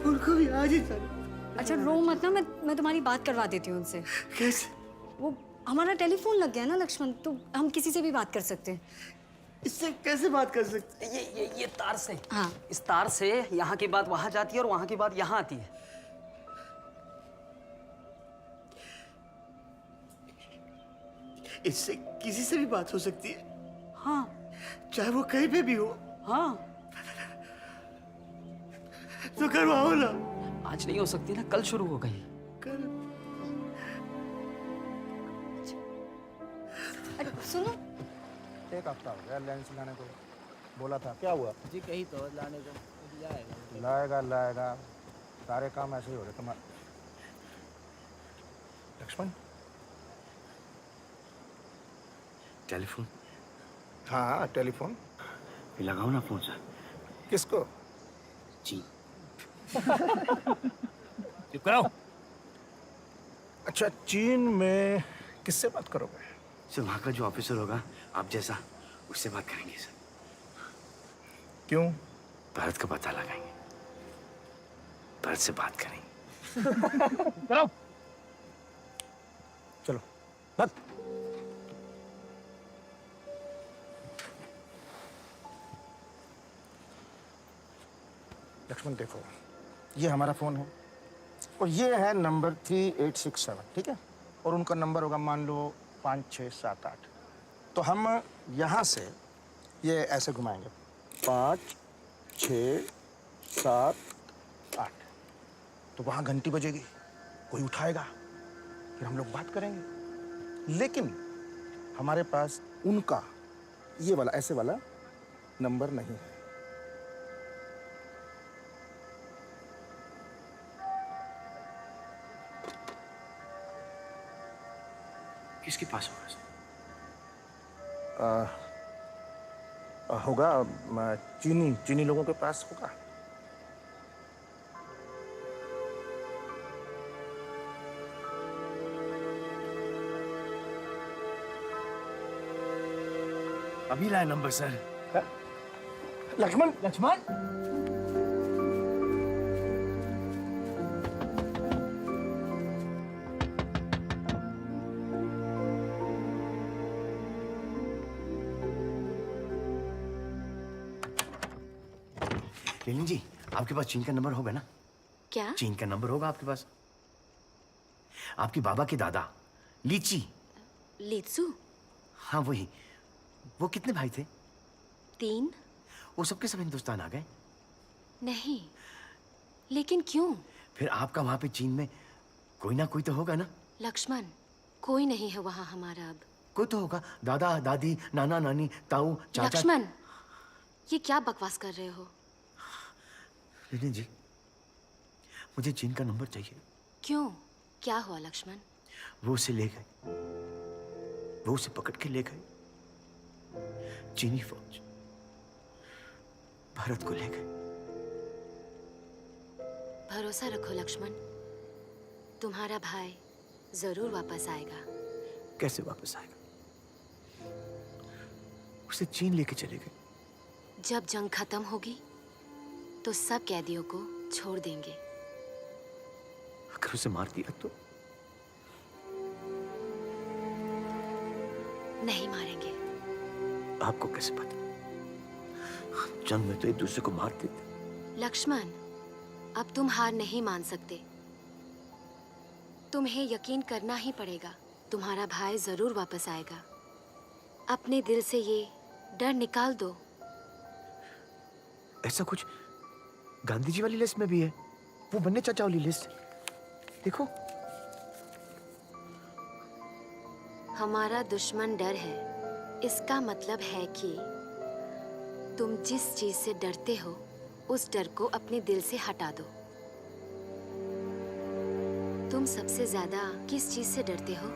उनको भी आज ही चल। अच्छा रो मत ना, मैं तुम्हारी बात करवा देती हूँ उनसे। कैसे? वो हमारा टेलीफोन लग गया ना लक्ष्मण, तो हम किसी से भी बात कर सकते हैं। इससे कैसे बात कर सकते? ये तार से। हाँ। इस तार से यहाँ की बात वहाँ जाती है और वहाँ की बात यहाँ आती है। इससे किसी से भी बात हो सकती है? हाँ। चाहे वो कहीं पे भी हो। हाँ। तो करवाओ ना। आज नहीं हो सकती ना, कल शुरू हो गई। सुनो, एक हफ्ता हो गया लेंस लाने को, बोला था। क्या हुआ? जी कहीं तो लाने को लाएगा सारे काम ऐसे ही हो रहे तुम्हारे। लक्ष्मण, टेलीफोन? हाँ टेलीफोन लगाओ ना फोन से। किसको? जी। चुप कराओ। अच्छा, चीन में किससे बात करोगे? सर वहाँ का जो ऑफिसर होगा आप जैसा, उससे बात करेंगे सर। क्यों? भारत का पता लगाएंगे, भारत से बात करेंगे। कराओ। चलो बात। लक्ष्मण देखो, ये हमारा फोन है और ये है नंबर 3867, ठीक है? और उनका नंबर होगा मान लो 5 6 7 8। तो हम यहाँ से ये ऐसे घुमाएंगे 5 6 7 8। तो वहाँ घंटी बजेगी, कोई उठाएगा, फिर हम लोग बात करेंगे। लेकिन हमारे पास उनका ये वाला ऐसे वाला नंबर नहीं है। किसके पास होगा? होगा चीनी लोगों के पास होगा। अभी लाया नंबर सर। लक्ष्मण लेनिन जी, आपके पास चीन का नंबर होगा ना? क्या? चीन का नंबर होगा आपके पास? आपके बाबा के दादा लीची। लीत्सु? हाँ वही। वो कितने भाई थे? 3। वो सबके सब हिंदुस्तान आ गए? नहीं, लेकिन क्यों? फिर आपका वहां पे चीन में कोई ना कोई तो होगा ना? लक्ष्मण, कोई नहीं है वहाँ हमारा अब। कोई तो होगा, दादा दादी नाना नानी ताऊ चाचा। लक्ष्मण, ये क्या बकवास कर रहे हो? लेनिन जी, मुझे चीन का नंबर चाहिए। क्यों? क्या हुआ लक्ष्मण? वो उसे ले गए, वो उसे पकड़ के ले गए। चीनी फौज भारत को ले गए। भरोसा रखो लक्ष्मण, तुम्हारा भाई जरूर वापस आएगा। कैसे वापस आएगा? उसे चीन लेके चले गए। जब जंग खत्म होगी तो सब कैदियों को छोड़ देंगे। अगर उसे मार दिया तो? नहीं मारेंगे। आपको कैसे पता? जंग में तो एक दूसरे को मार देते। लक्ष्मण, अब तुम हार नहीं मान सकते। तुम्हें यकीन करना ही पड़ेगा, तुम्हारा भाई जरूर वापस आएगा। अपने दिल से ये डर निकाल दो। ऐसा कुछ गांधी जी वाली लिस्ट में भी है, वो बन्ने चाचा वाली लिस्ट। देखो, हमारा दुश्मन डर है, इसका मतलब है कि तुम जिस चीज से डरते हो उस डर को अपने दिल से हटा दो। तुम सबसे ज्यादा किस चीज से डरते हो?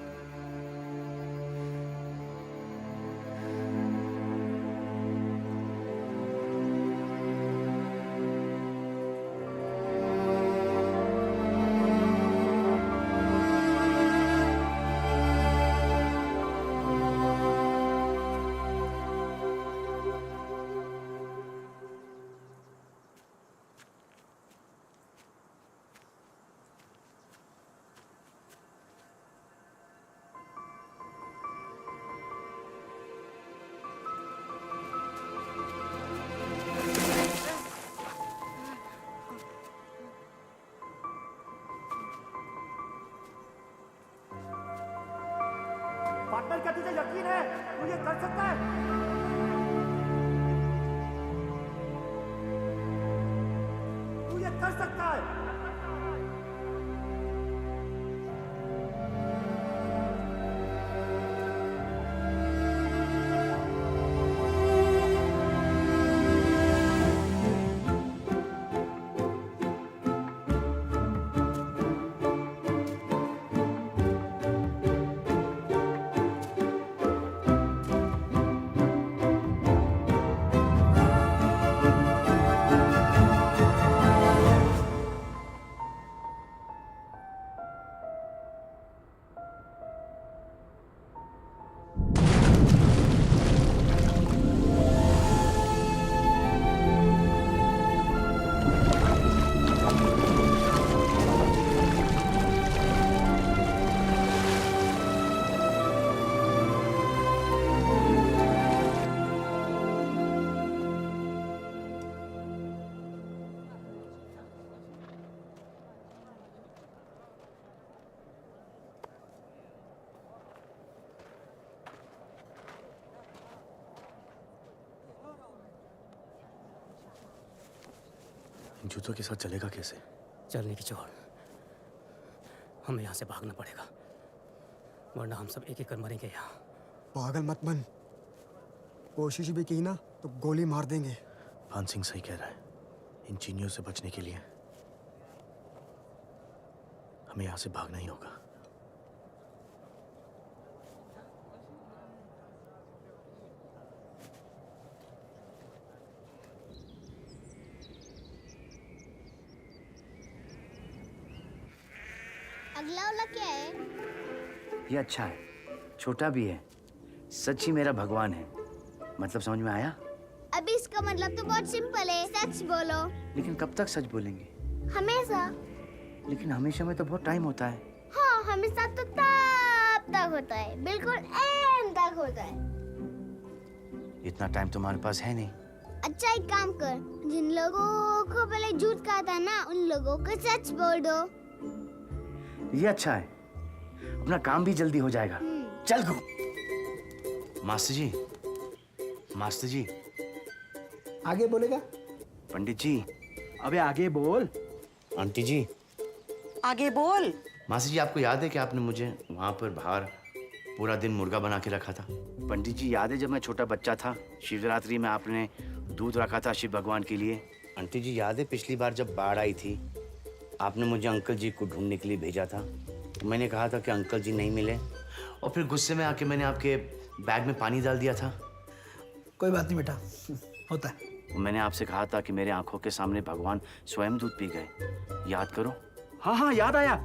पार्टनर, क्या तुझे यकीन है तू ये कर सकता है? तू ये कर सकता है? जूतों के साथ चलेगा कैसे? चलने की छोड़, हमें यहाँ से भागना पड़ेगा, वरना हम सब एक एक कर मरेंगे यहाँ। पागल मत बन, कोशिश भी की ना तो गोली मार देंगे। पान सिंह सही कह रहा है, इन चीनियों से बचने के लिए हमें यहाँ से भागना ही होगा। अगला वाला क्या है? ये अच्छा है, छोटा भी है, सच ही मेरा भगवान है। मतलब समझ में आया? अभी इसका मतलब तो बहुत सिंपल है, सच बोलो। लेकिन कब तक सच बोलेंगे? हमेशा। लेकिन हमेशा में तो बहुत टाइम होता है। हाँ, हमेशा तो तब तक होता है, बिल्कुल एंड तक होता है। इतना टाइम तुम्हारे पास है नहीं। अच्छा एक काम कर, जिन लोगों को पहले झूठ कहा था ना, उन लोगों को सच बोल दो। ये अच्छा है, अपना काम भी जल्दी हो जाएगा। चल गो। मास्टर जी, मास्टर जी। आगे बोलेगा? पंडित जी। अबे आगे बोल। आंटी जी। आगे बोल। मास्टर जी, आपको याद है कि आपने मुझे वहाँ पर बाहर पूरा दिन मुर्गा बना के रखा था? पंडित जी, याद है जब मैं छोटा बच्चा था, शिवरात्रि में आपने दूध रखा था शिव भगवान के लिए? आंटी जी, याद है पिछली बार जब बाढ़ आई थी, आपने मुझे अंकल जी को ढूंढने के लिए भेजा था? तो मैंने कहा था कि अंकल जी नहीं मिले, और फिर गुस्से में आके मैंने आपके बैग में पानी डाल दिया था। कोई बात नहीं बेटा, होता है। मैंने आपसे कहा था कि मेरे आंखों के सामने भगवान स्वयं दूध पी गए, याद करो। हाँ हाँ, याद आया।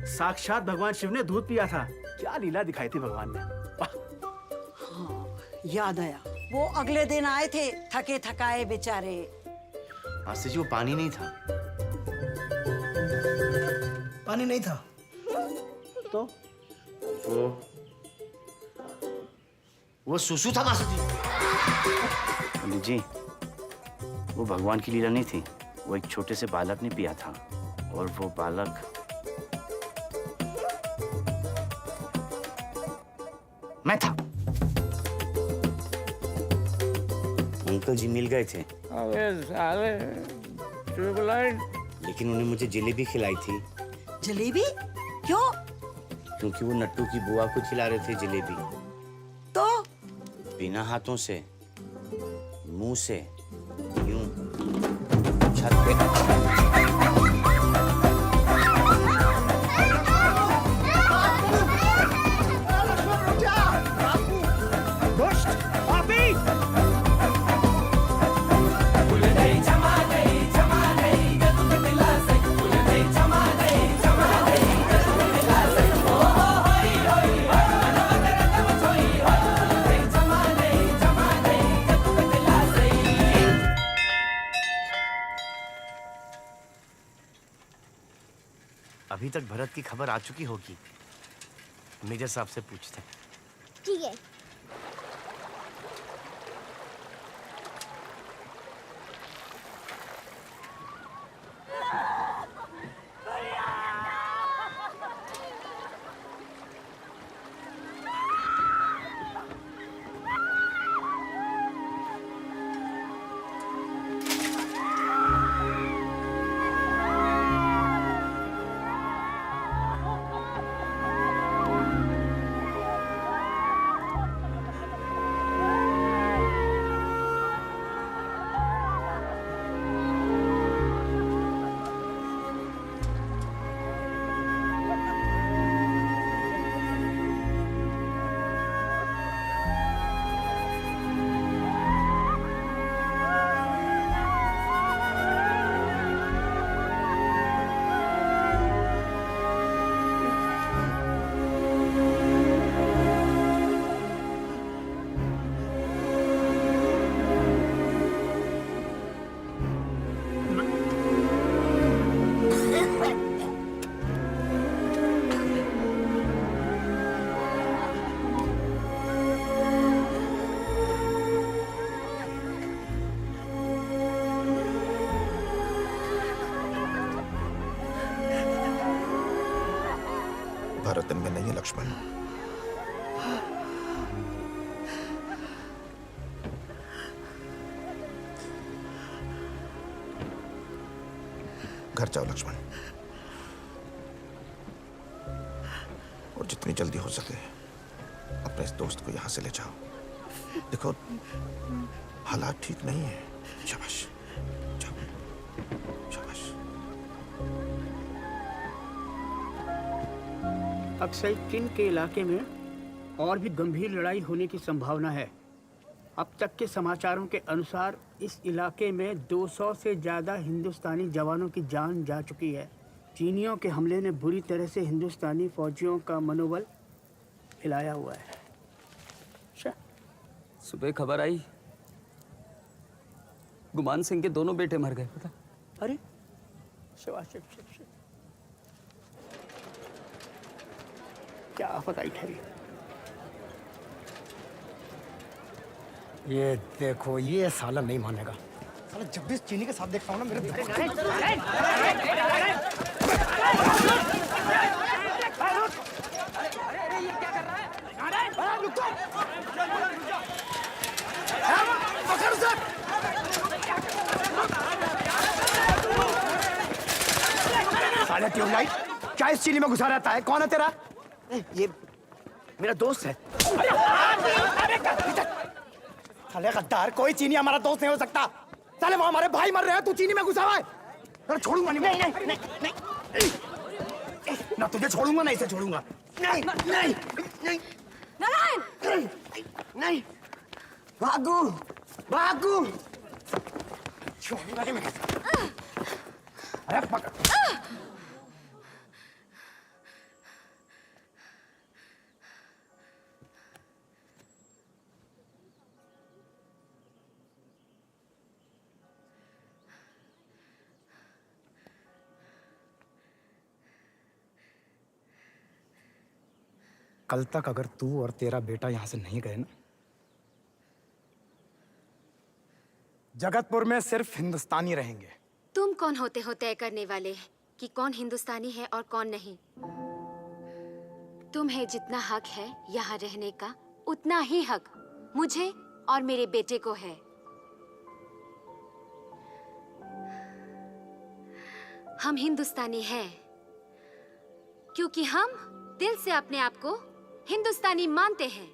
साक्षात भगवान शिव ने दूध पिया था। क्या लीला दिखाई थी भगवान ने। हाँ, याद आया। वो अगले दिन आए थे, थके थकाए बेचारे। मास्टर जी, वो पानी नहीं था। पानी नहीं था तो वो सुसु था मास्टर जी। पंडित जी, वो भगवान की लीला नहीं थी, वो एक छोटे से बालक ने पिया था, और वो बालक मैं था। अंकल जी मिल गए थे। अबे साले, ट्यूबलाइट। लेकिन उन्हें मुझे जलेबी खिलाई थी। जलेबी? क्यों? क्योंकि वो नट्टू की बुआ को खिला रहे थे जलेबी। तो? बिना हाथों से, मुंह से, यूं छत पे। अभी तक भरत की खबर आ चुकी होगी। मेजर साहब से पूछते हैं। ठीक है। भारत में नहीं है लक्ष्मण। घर जाओ लक्ष्मण, और जितनी जल्दी हो सके अपने इस दोस्त को यहां से ले जाओ। देखो हालात ठीक नहीं है। शाबाश, जाओ, शाबाश। अक्सर चीन के इलाके में और भी गंभीर लड़ाई होने की संभावना है। अब तक के समाचारों के अनुसार इस इलाके में 200 से ज़्यादा हिंदुस्तानी जवानों की जान जा चुकी है। चीनियों के हमले ने बुरी तरह से हिंदुस्तानी फौजियों का मनोबल हिलाया हुआ है। सुबह खबर आई, गुमान सिंह के दोनों बेटे मर गए, पता? अरे शिवा शिव शिव शिव, क्या आफत आई ठहरी। ये देखो, ये साला नहीं मानेगा। साला जब भी इस चीनी के साथ देखता हूँ ना मेरे साले ट्यूबलाइट क्या इस चीनी में घुसा रहता है? कौन है तेरा? ये मेरा दोस्त है। साले गद्दार, कोई चीनी हमारा दोस्त नहीं हो सकता। साले वो हमारे भाई मर रहे हैं, तू चीनी में घुसा हुआ है। अरे छोड़ूंगा नहीं, नहीं, ना तुझे छोड़ूंगा ना इसे छोड़ूंगा। नहीं नहीं नहीं नारायण, नहीं, भागू भागू, छोड़ूंगा नहीं मैं। अरे पकड़। कल तक अगर तू और तेरा बेटा यहां से नहीं गए ना, जगतपुर में सिर्फ हिंदुस्तानी रहेंगे। तुम कौन होते हो तय करने वाले कि कौन हिंदुस्तानी है और कौन नहीं? तुम्हें जितना हक है यहाँ रहने का, उतना ही हक मुझे और मेरे बेटे को है। हम हिंदुस्तानी हैं क्योंकि हम दिल से अपने आप को हिंदुस्तानी मानते हैं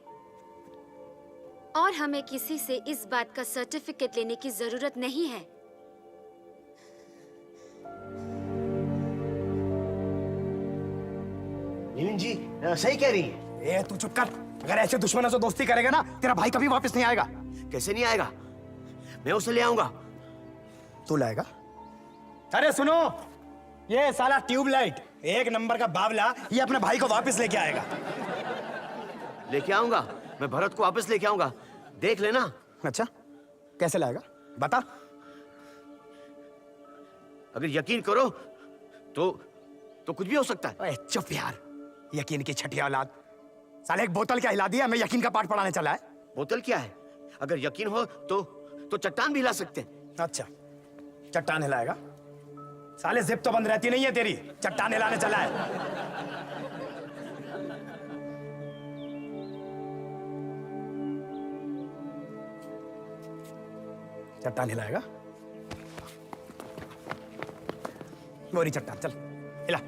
और हमें किसी से इस बात का सर्टिफिकेट लेने की जरूरत नहीं है। नीलिम जी सही कह रही है। ए तू चुप कर। अगर ऐसे दुश्मनों से दोस्ती करेगा ना, तेरा भाई कभी वापस नहीं आएगा। कैसे नहीं आएगा? मैं उसे ले आऊंगा। तू लाएगा? अरे सुनो, ये साला ट्यूबलाइट एक नंबर का बावला, ये अपने भाई को वापस लेके आएगा। लेके आऊंगा, मैं भरत को वापस लेके आऊंगा, देख लेना। अच्छा, कैसे लाएगा बता? अगर यकीन करो तो कुछ भी हो सकता है। चुप यार, यकीन की छठी औलाद। साले एक बोतल क्या हिला दिया, मैं यकीन का पाठ पढ़ाने चला है। बोतल क्या है? अगर यकीन हो तो चट्टान भी हिला सकते हैं। अच्छा, चट्टान हिलाएगा? साले जिप तो बंद रहती नहीं है तेरी, चट्टान हिलाने चला है। चट्टान हिलाएगा? मोरी चट्टान, चल हिला,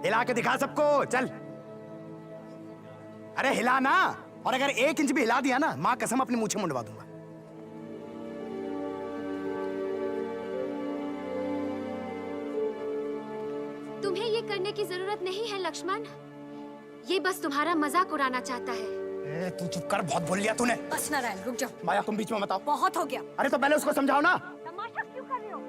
हिला के दिखा सबको, चल। अरे हिला ना, और अगर 1 इंच भी हिला दिया ना, मां कसम अपनी मूंछें मुंडवा दूंगा। तुम्हें ये करने की जरूरत नहीं है लक्ष्मण, ये बस तुम्हारा मजाक उड़ाना चाहता है। तू चुप कर, बहुत बोल लिया तूने। बस नारायण रुक जाओ। माया तुम बीच में मत आओ। बहुत हो गया। अरे तो पहले उसको समझाओ ना। तमाशा क्यों कर रहे हो?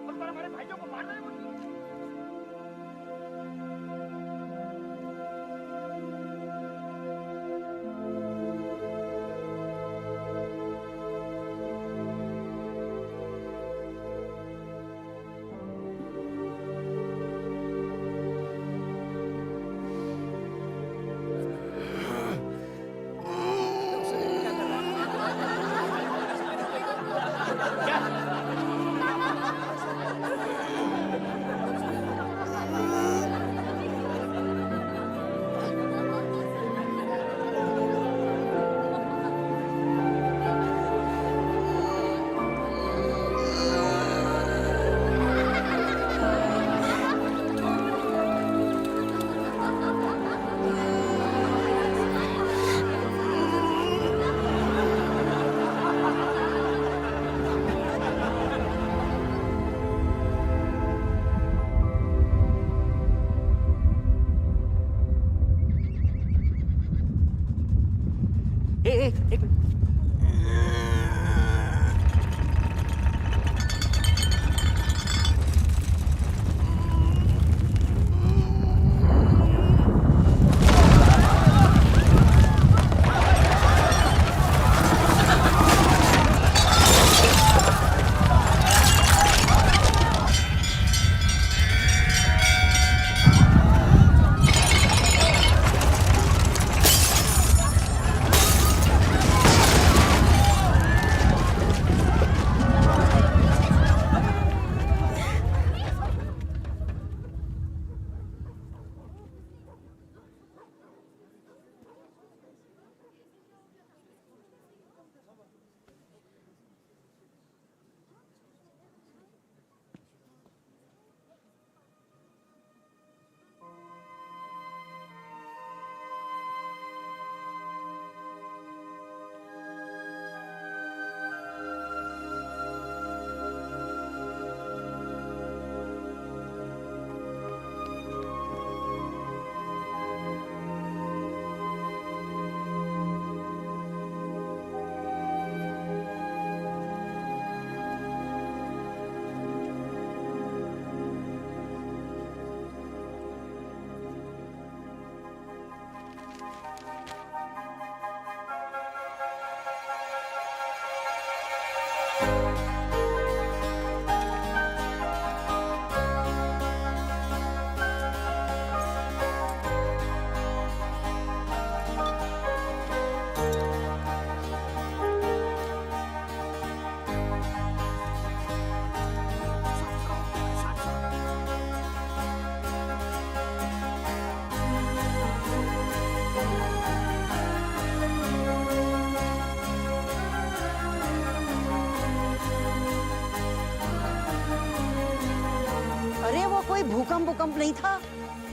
कोई भूकंप नहीं था,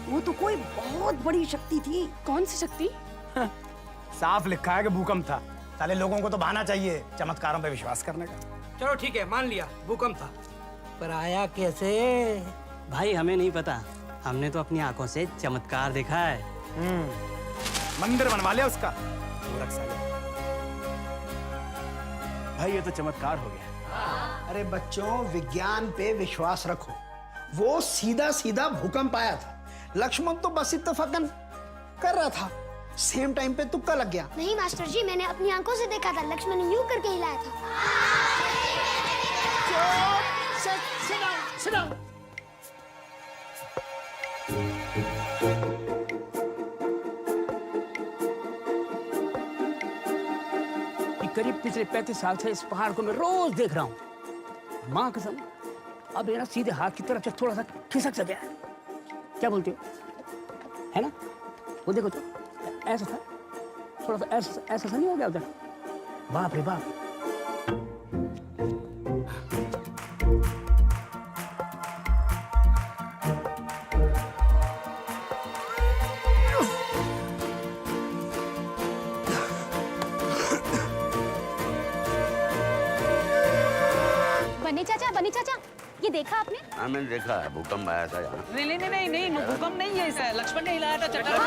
वो तो कोई बहुत बड़ी शक्ति थी। कौन सी शक्ति? साफ लिखा है कि भूकंप था। साले लोगों को तो बहाना चाहिए चमत्कारों पे विश्वास करने का। चलो ठीक है, मान लिया भूकंप था, पर आया कैसे? भाई हमें नहीं पता, हमने तो अपनी आंखों से चमत्कार देखा है। मंदिर बनवा लिया उसका मूर्ख साले। भाई ये तो चमत्कार हो गया। अरे बच्चों, विज्ञान पे विश्वास रखो। वो सीधा सीधा भूकंप आया था, लक्ष्मण तो बस इत्तेफाकन कर रहा था, सेम टाइम पे तुक्का लग गया। नहीं मास्टर जी, मैंने अपनी आंखों से देखा था, लक्ष्मण ने यूं करके हिलाया था। Sit down. करीब पिछले 35 साल से इस पहाड़ को मैं रोज देख रहा हूँ। माँ कसम, अब ये ना सीधे हाथ की तरफ से थोड़ा सा खिसक सा गया है। क्या बोलते हो? है ना? वो देखो तो ऐसा था, थोड़ा सा ऐसा सा नहीं हो गया उधर? बाप रे बाप। बनी चाचा, ये देखा आपने? हाँ मैंने देखा है, भूकंप आया था यहाँ। नहीं, भूकंप नहीं है, इसे लक्ष्मण ने हिलाया था चट्टान।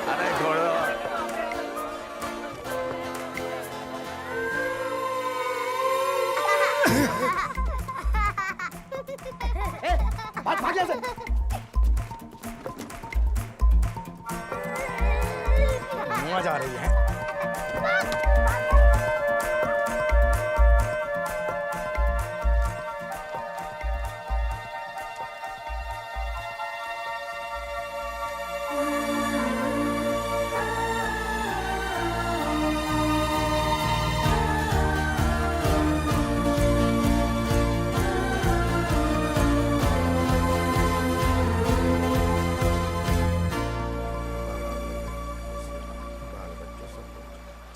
अरे छोड़ो। भाग यहाँ से। मजा आ रही है।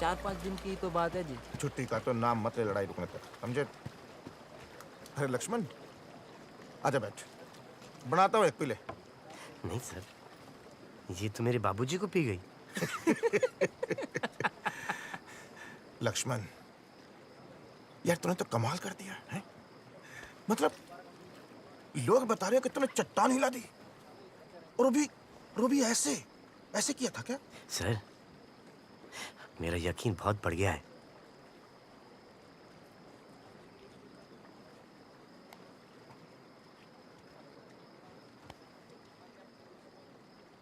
चार 5 दिन की तो बात है जी। छुट्टी का तो नाम मत ले लड़ाई रुकने तक, समझे? अरे लक्ष्मण, आजा बैठ, बनाता हूँ एक पी ले। नहीं सर, ये तो मेरे बाबूजी को पी गई। लक्ष्मण, यार तूने तो कमाल कर दिया है। मतलब लोग बता रहे हो कि तूने चट्टान हिला दी, और वो भी ऐसे किया था क्या? सर, मेरा यकीन बहुत बढ़ गया है।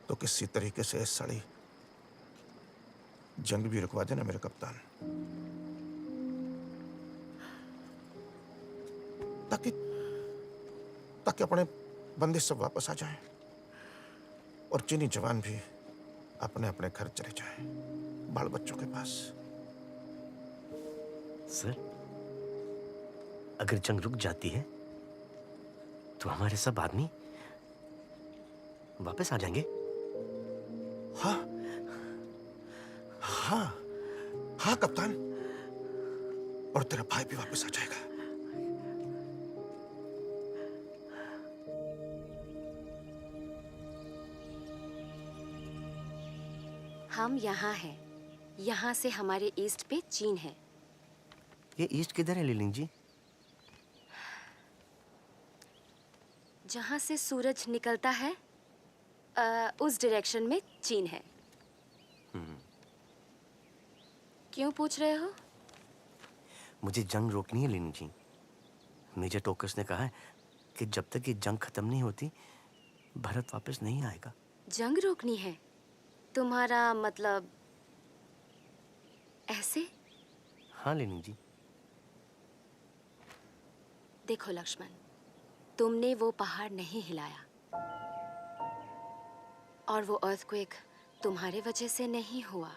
तो किसी तरीके से इस साड़ी जंग भी रुकवा देना मेरे कप्तान, ताकि अपने बंदिश सब वापस आ जाएं और चीनी जवान भी अपने अपने घर चले जाएं, बाल बच्चों के पास। सर, अगर जंग रुक जाती है तो हमारे सब आदमी वापस आ जाएंगे। हाँ कप्तान, और तेरा भाई भी वापस आ जाएगा। हम यहाँ हैं। यहाँ से हमारे ईस्ट पे चीन है। ये ईस्ट किधर है लीलिंग जी? जहाँ से सूरज निकलता है उस डायरेक्शन में चीन है। क्यों पूछ रहे हो? मुझे जंग रोकनी है लीलिंग जी। मेजर टोकस ने कहा है कि जब तक ये जंग खत्म नहीं होती भारत वापस नहीं आएगा। जंग रोकनी है? तुम्हारा मतलब ऐसे? हाँ लीलिंग जी। देखो लक्ष्मण, तुमने वो पहाड़ नहीं हिलाया और वो अर्थक्वेक तुम्हारे वजह से नहीं हुआ।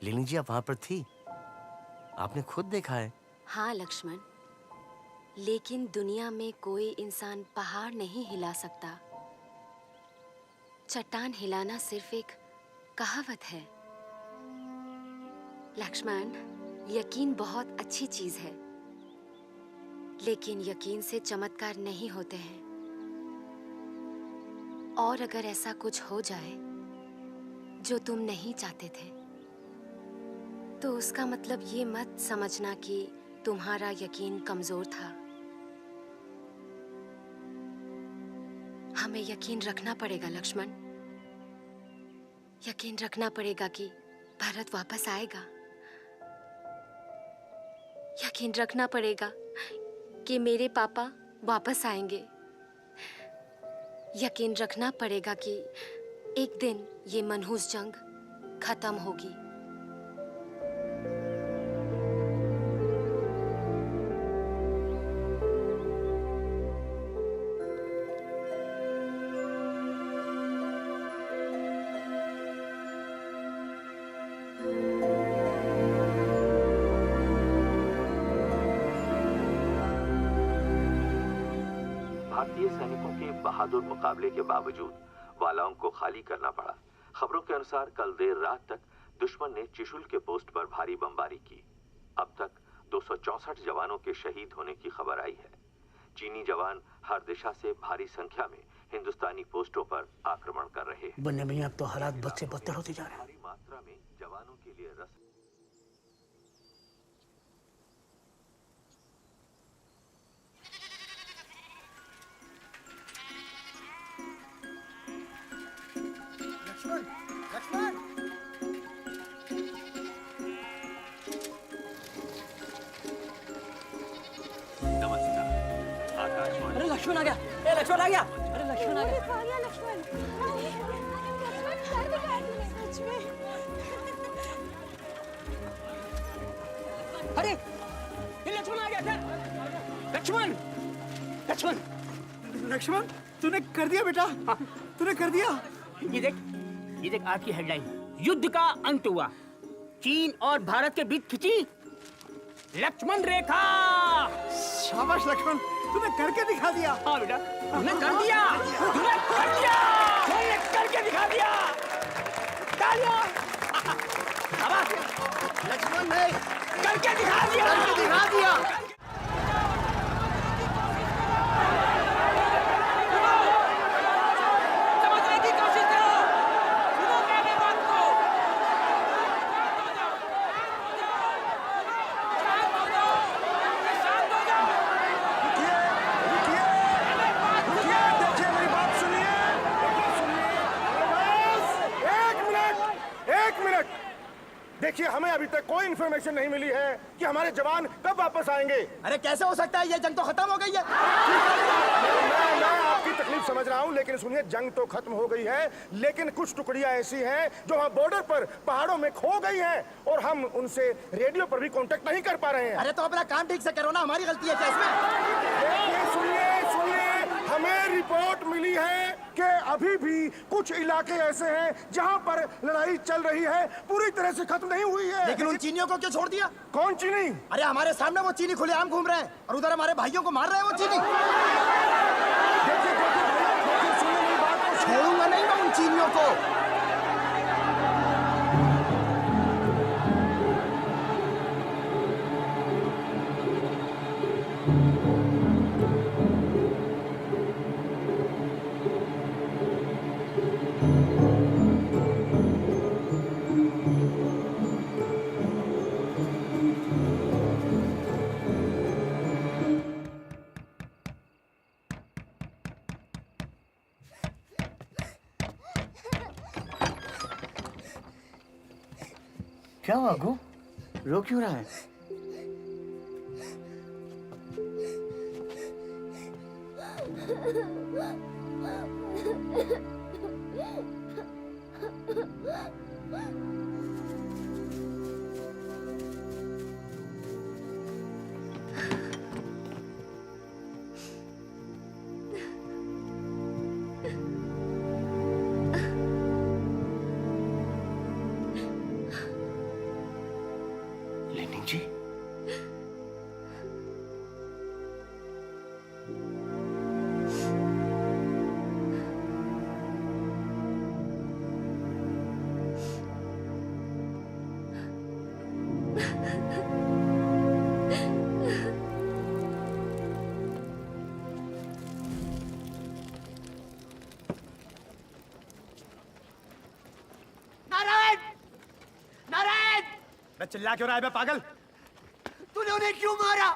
लीलिंग जी, आप वहां पर थी, आपने खुद देखा है। हाँ लक्ष्मण, लेकिन दुनिया में कोई इंसान पहाड़ नहीं हिला सकता। चट्टान हिलाना सिर्फ एक कहावत है। लक्ष्मण, यकीन बहुत अच्छी चीज है, लेकिन यकीन से चमत्कार नहीं होते हैं। और अगर ऐसा कुछ हो जाए जो तुम नहीं चाहते थे, तो उसका मतलब ये मत समझना कि तुम्हारा यकीन कमजोर था। हमें यकीन रखना पड़ेगा लक्ष्मण, यकीन रखना पड़ेगा कि भरत वापस आएगा। यकीन रखना पड़ेगा कि मेरे पापा वापस आएंगे। यकीन रखना पड़ेगा कि एक दिन ये मनहूस जंग खत्म होगी। भारतीय सैनिकों के बहादुर मुकाबले के बावजूद वालाओं को खाली करना पड़ा। खबरों के अनुसार कल देर रात तक दुश्मन ने चिशुल के पोस्ट पर भारी बमबारी की। अब तक 264 जवानों के शहीद होने की खबर आई है। चीनी जवान हर दिशा से भारी संख्या में हिंदुस्तानी पोस्टों पर आक्रमण कर रहे हैं। बनने में अब तो हालात बद से बदतर होते जा रहे हैं। भारी मात्रा में जवानों के लिए रस लक्ष्मण, लक्ष्मण! अरे लक्ष्मण आ गया! ए लक्ष्मण आ गया! अरे लक्ष्मण आ गया! अरे ये लक्ष्मण आ गया क्या? लक्ष्मण, लक्ष्मण, लक्ष्मण, तूने कर दिया बेटा, तूने कर दिया। ये देख आज की हेडलाइन, युद्ध का अंत हुआ, चीन और भारत के बीच खिंची लक्ष्मण रेखा। शाबाश लक्ष्मण, तूने करके दिखा दिया। हाँ बेटा, तूने कर दिया, तूने कर दिया, तूने करके दिखा दिया। तालियां! शाबाश! लक्ष्मण ने करके दिखा दिया, करके दिखा दिया। समझने की कोशिश करो, सुनो मेरी बात को। शांत हो जाओ, शांत हो जाओ। रुकिए, देखिए मेरी बात सुनिए। एक मिनट। देखिए, हमें अभी तक कोई इन्फॉर्मेशन नहीं मिली है कि हमारे जवान कब वापस आएंगे। अरे कैसे हो सकता है? ये जंग तो खत्म हो गई है। मैं आपकी तकलीफ समझ रहा हूँ, लेकिन सुनिए, जंग तो खत्म हो गई है, लेकिन कुछ टुकड़ियां ऐसी हैं जो वहाँ बॉर्डर पर पहाड़ों में खो गई हैं और हम उनसे रेडियो पर भी कांटेक्ट नहीं कर पा रहे हैं। अरे तो अपना काम ठीक से करो ना, हमारी गलती है क्या इसमें? देखिए, सुनिए, हमें रिपोर्ट मिली है कि अभी भी कुछ इलाके ऐसे हैं जहाँ पर लड़ाई चल रही है, पूरी तरह से खत्म नहीं हुई है। लेकिन उन चीनियों को क्यों छोड़ दिया? कौन चीनी? अरे हमारे सामने वो चीनी खुलेआम घूम रहे हैं और उधर हमारे भाइयों को मार रहे हैं वो चीनी। देखिए, सुनिए मेरी बात को। छोड़ूंगा नहीं मैं उन चीनियों को। क्या हुआ गो? रो क्यों रहा है? लेनी जी, चिल्ला क्यों रहा है बे पागल? तूने उन्हें क्यों मारा?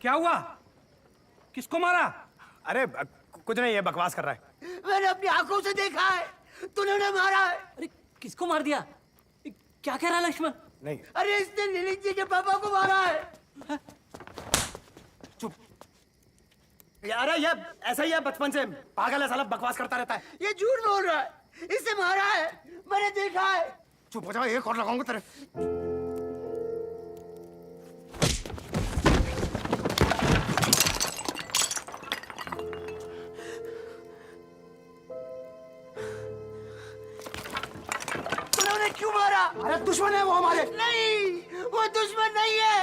क्या हुआ? किसको मारा? अरे कुछ नहीं, ये बकवास कर रहा है। मैंने अपनी आंखों से देखा है, तूने उन्हें मारा है। अरे किसको मार दिया? क्या कह रहा है लक्ष्मण? नहीं। अरे इसने ललित जी के पापा को मारा है। चुप। अरे ये ऐसा ही है, बचपन से पागल है साला, बकवास करता रहता है। ये झूठ बोल रहा है, इससे मारा है, मैंने देखा है। चुप हो जाओ, एक और लगाऊंगा तेरे। तूने उन्हें क्यों मारा? अरे दुश्मन है वो हमारे। नहीं, वो दुश्मन नहीं है।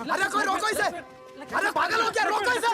अरे कोई रोको इसे! अरे पागल हो क्या? रोको इसे!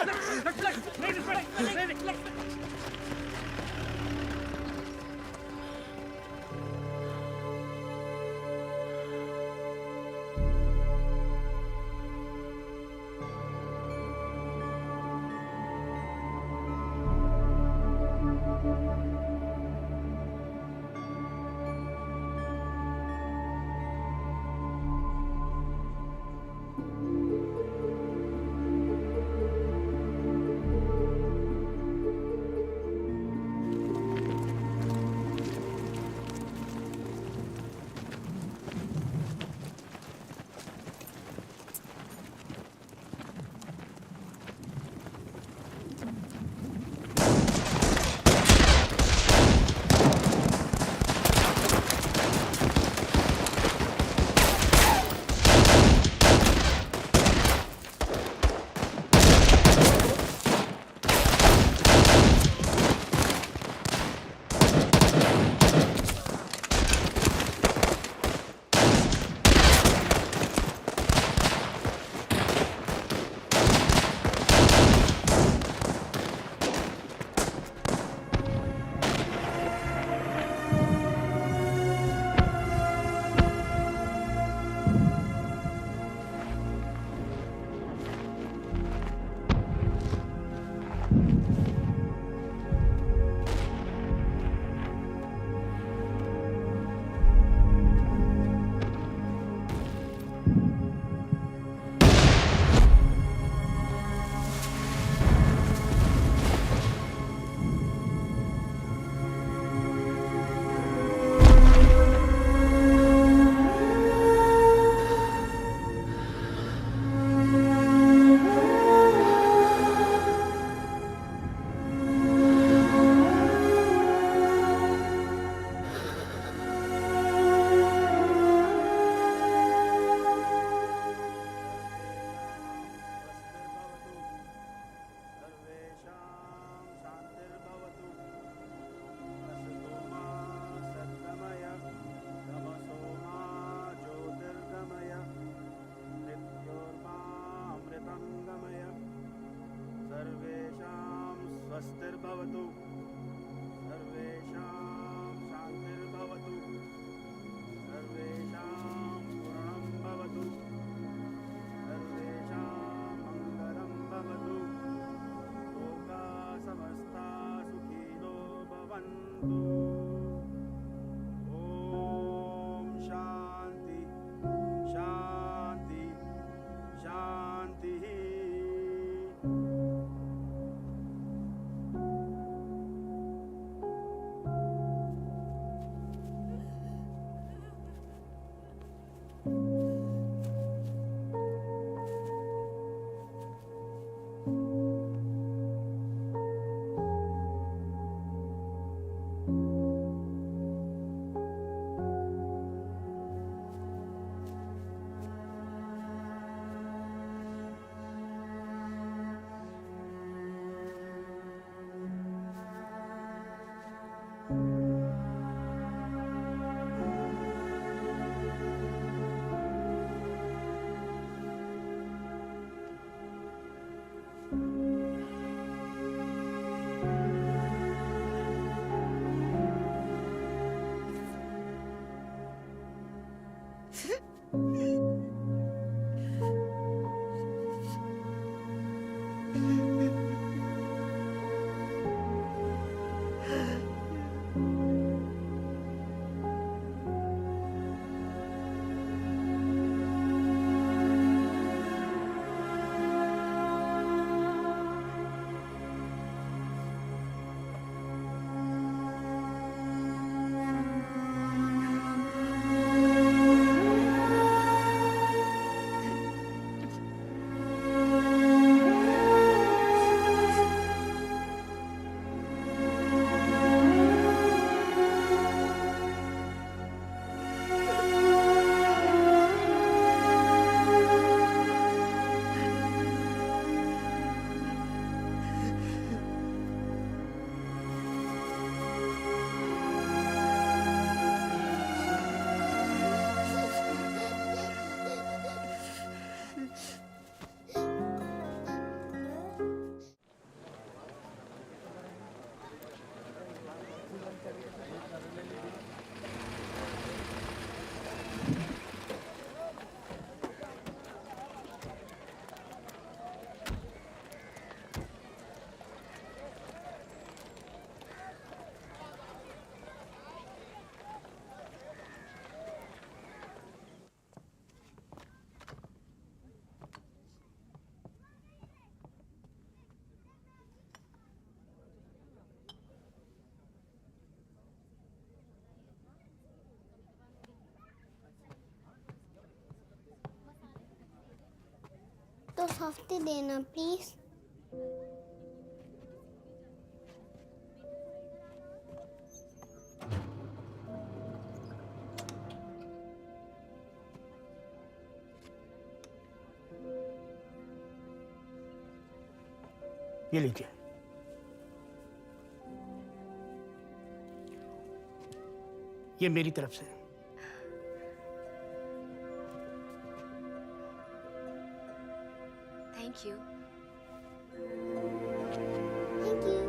स्वस्तिर्भवतु सर्वेषां शान्तिर्भवतु सर्वेषां पूर्णं भवतु सर्वेषां मङ्गलं भवतु लोकाः समस्ताः सुखिनो भवन्तु ॐ शान्ति शान्ति शान्तिः सॉफ्टी देना प्लीज। ये लीजिए। ये मेरी तरफ से। Thank you. Thank you.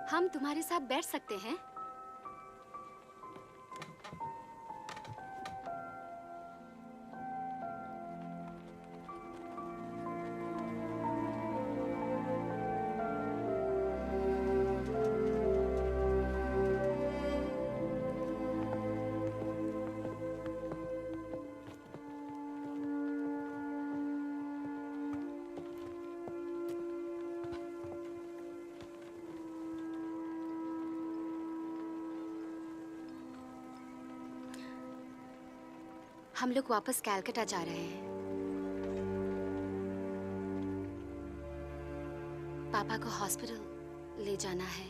हम तुम्हारे साथ बैठ सकते हैं? हम लोग वापस कैलकटा जा रहे हैं। पापा को हॉस्पिटल ले जाना है।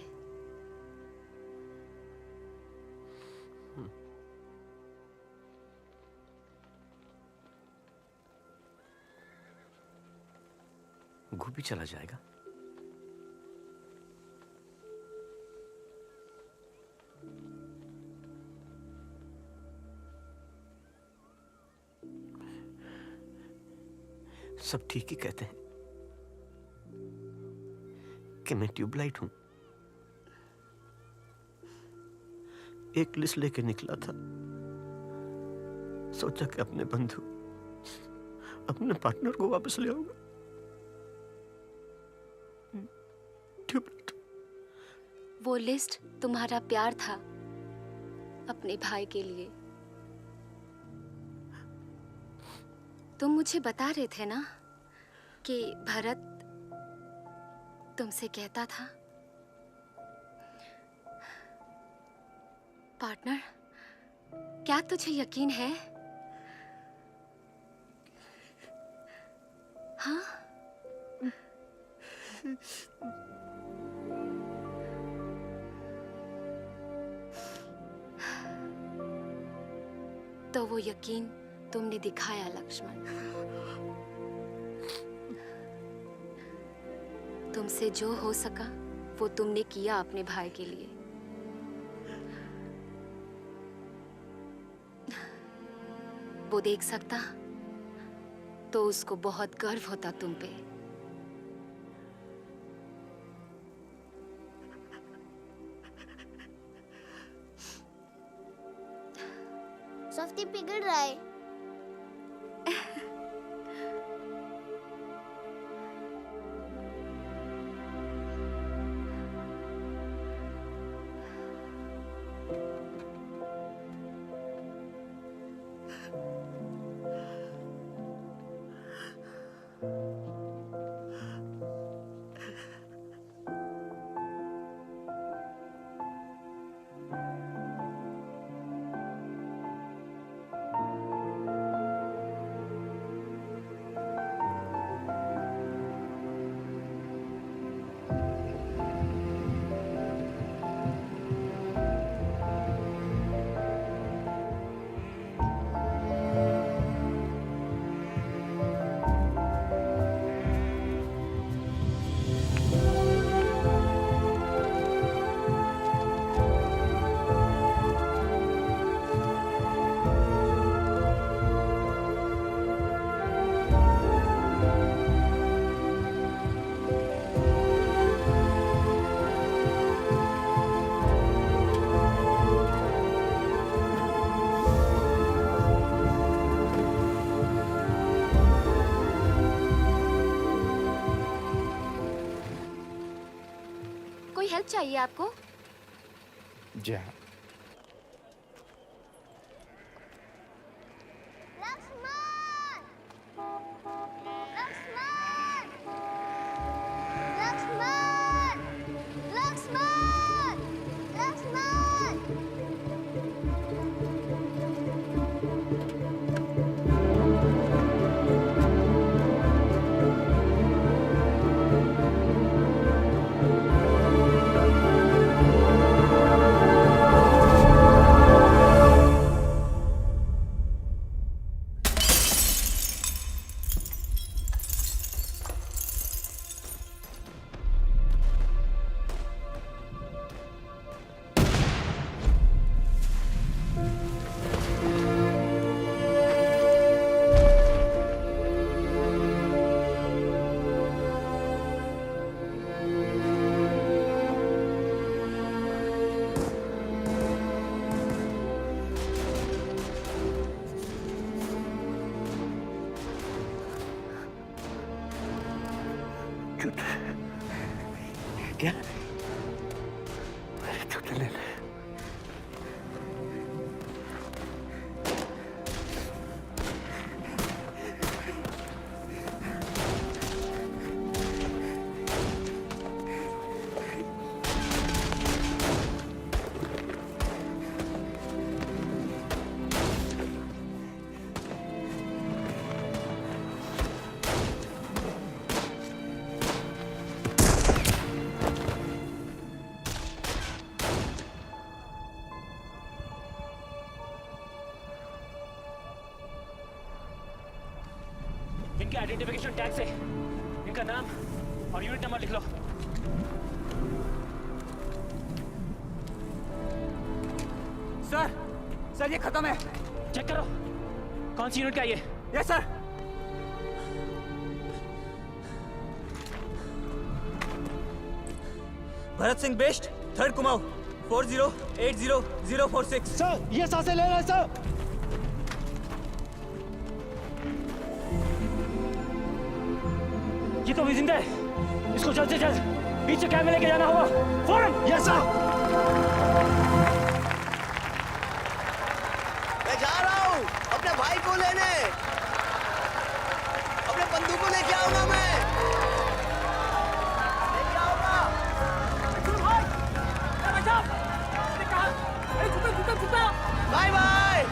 गोपी चला जाएगा? सब ठीक ही कहते हैं कि मैं ट्यूबलाइट हूं। एक लिस्ट लेके निकला था, सोचा कि अपने बंधु, अपने पार्टनर को वापस ले आऊंगा। ट्यूबलाइट। वो लिस्ट तुम्हारा प्यार था अपने भाई के लिए। तुम मुझे बता रहे थे ना कि भरत तुमसे कहता था, पार्टनर, क्या तुझे यकीन है? हाँ? तो वो यकीन तुमने दिखाया लक्ष्मण। तुमसे जो हो सका वो तुमने किया अपने भाई के लिए। वो देख सकता तो उसको बहुत गर्व होता तुम पे। सॉफ्टी पिघल रहा है। हेल्प चाहिए आपको? जी हाँ। क्या? जूते ले ले। इनके आइडेंटिफिकेशन टैग से इनका नाम और यूनिट नंबर लिख लो। सर ये खत्म है। चेक करो कौन सी यूनिट का ये। Yes sir. Bharat Singh best, 3rd Kumaon, 4080046। Sir ये सांसें ले रहे हैं सर। ये तो भी जिंदा है। इसको जल्द से जल्द पीछे कैब में लेके जाना होगा। फौरन। Yes sir. मैं जा रहा हूँ अपने भाई को लेने। अपने बंदूक को लेके आऊंगा मैं। लेके आऊंगा। Bye bye.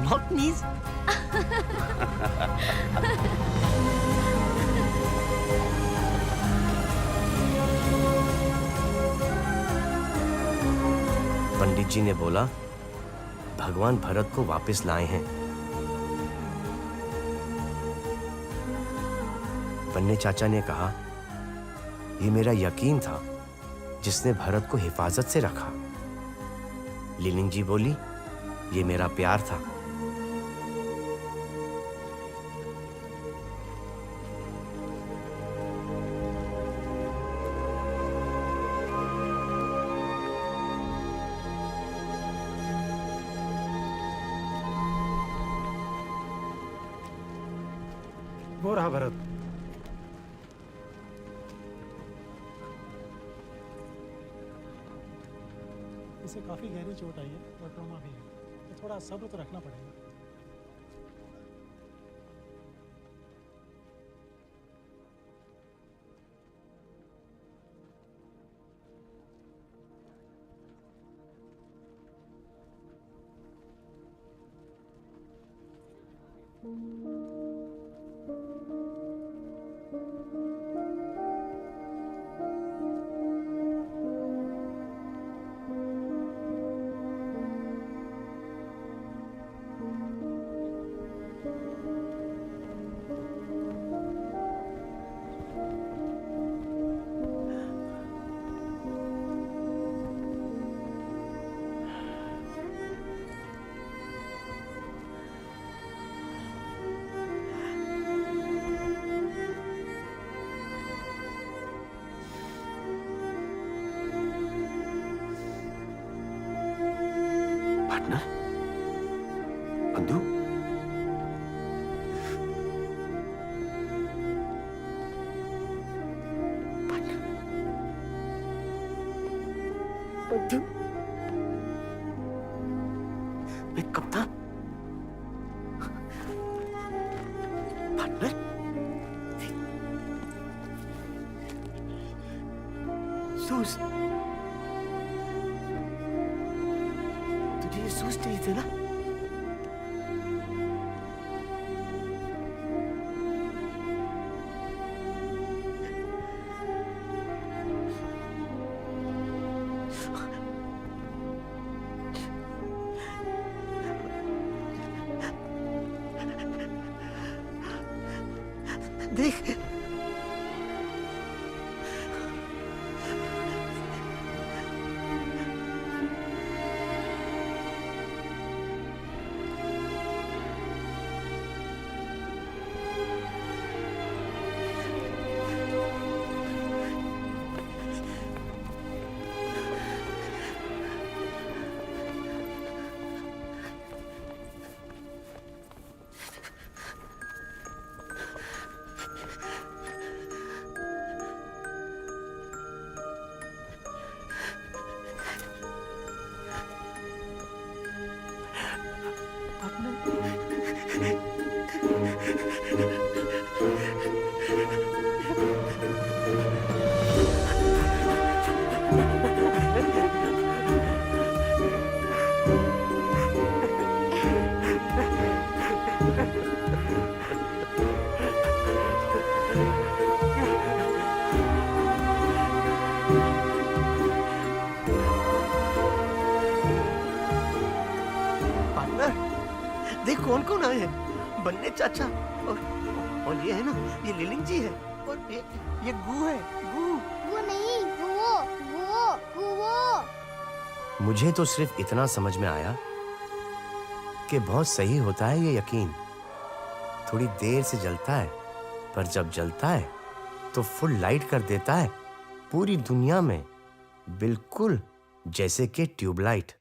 Not knees. Pandit ji ने बोला भगवान भरत को वापस लाए हैं। पन्ने चाचा ने कहा ये मेरा यकीन था जिसने भरत को हिफाजत से रखा। लीलिंग जी बोली ये मेरा प्यार था। वो रहा भरत। इसे काफी गहरी चोट आई है और ट्रॉमा भी है, तो थोड़ा सब्र तो रखना पड़ेगा। पार्टनर बंधु बंधु मैं कप्तान पार्टनर सूज तुझे ये सूज चाहिए थे ना देख देख कौन कौन आए हैं बन्ने चाचा और ये है ना ये लिलिंग जी है और ये गू है गु नहीं गुवो मुझे तो सिर्फ इतना समझ में आया कि बहुत सही होता है ये यकीन। थोड़ी देर से जलता है पर जब जलता है तो फुल लाइट कर देता है पूरी दुनिया में, बिल्कुल जैसे कि ट्यूबलाइट।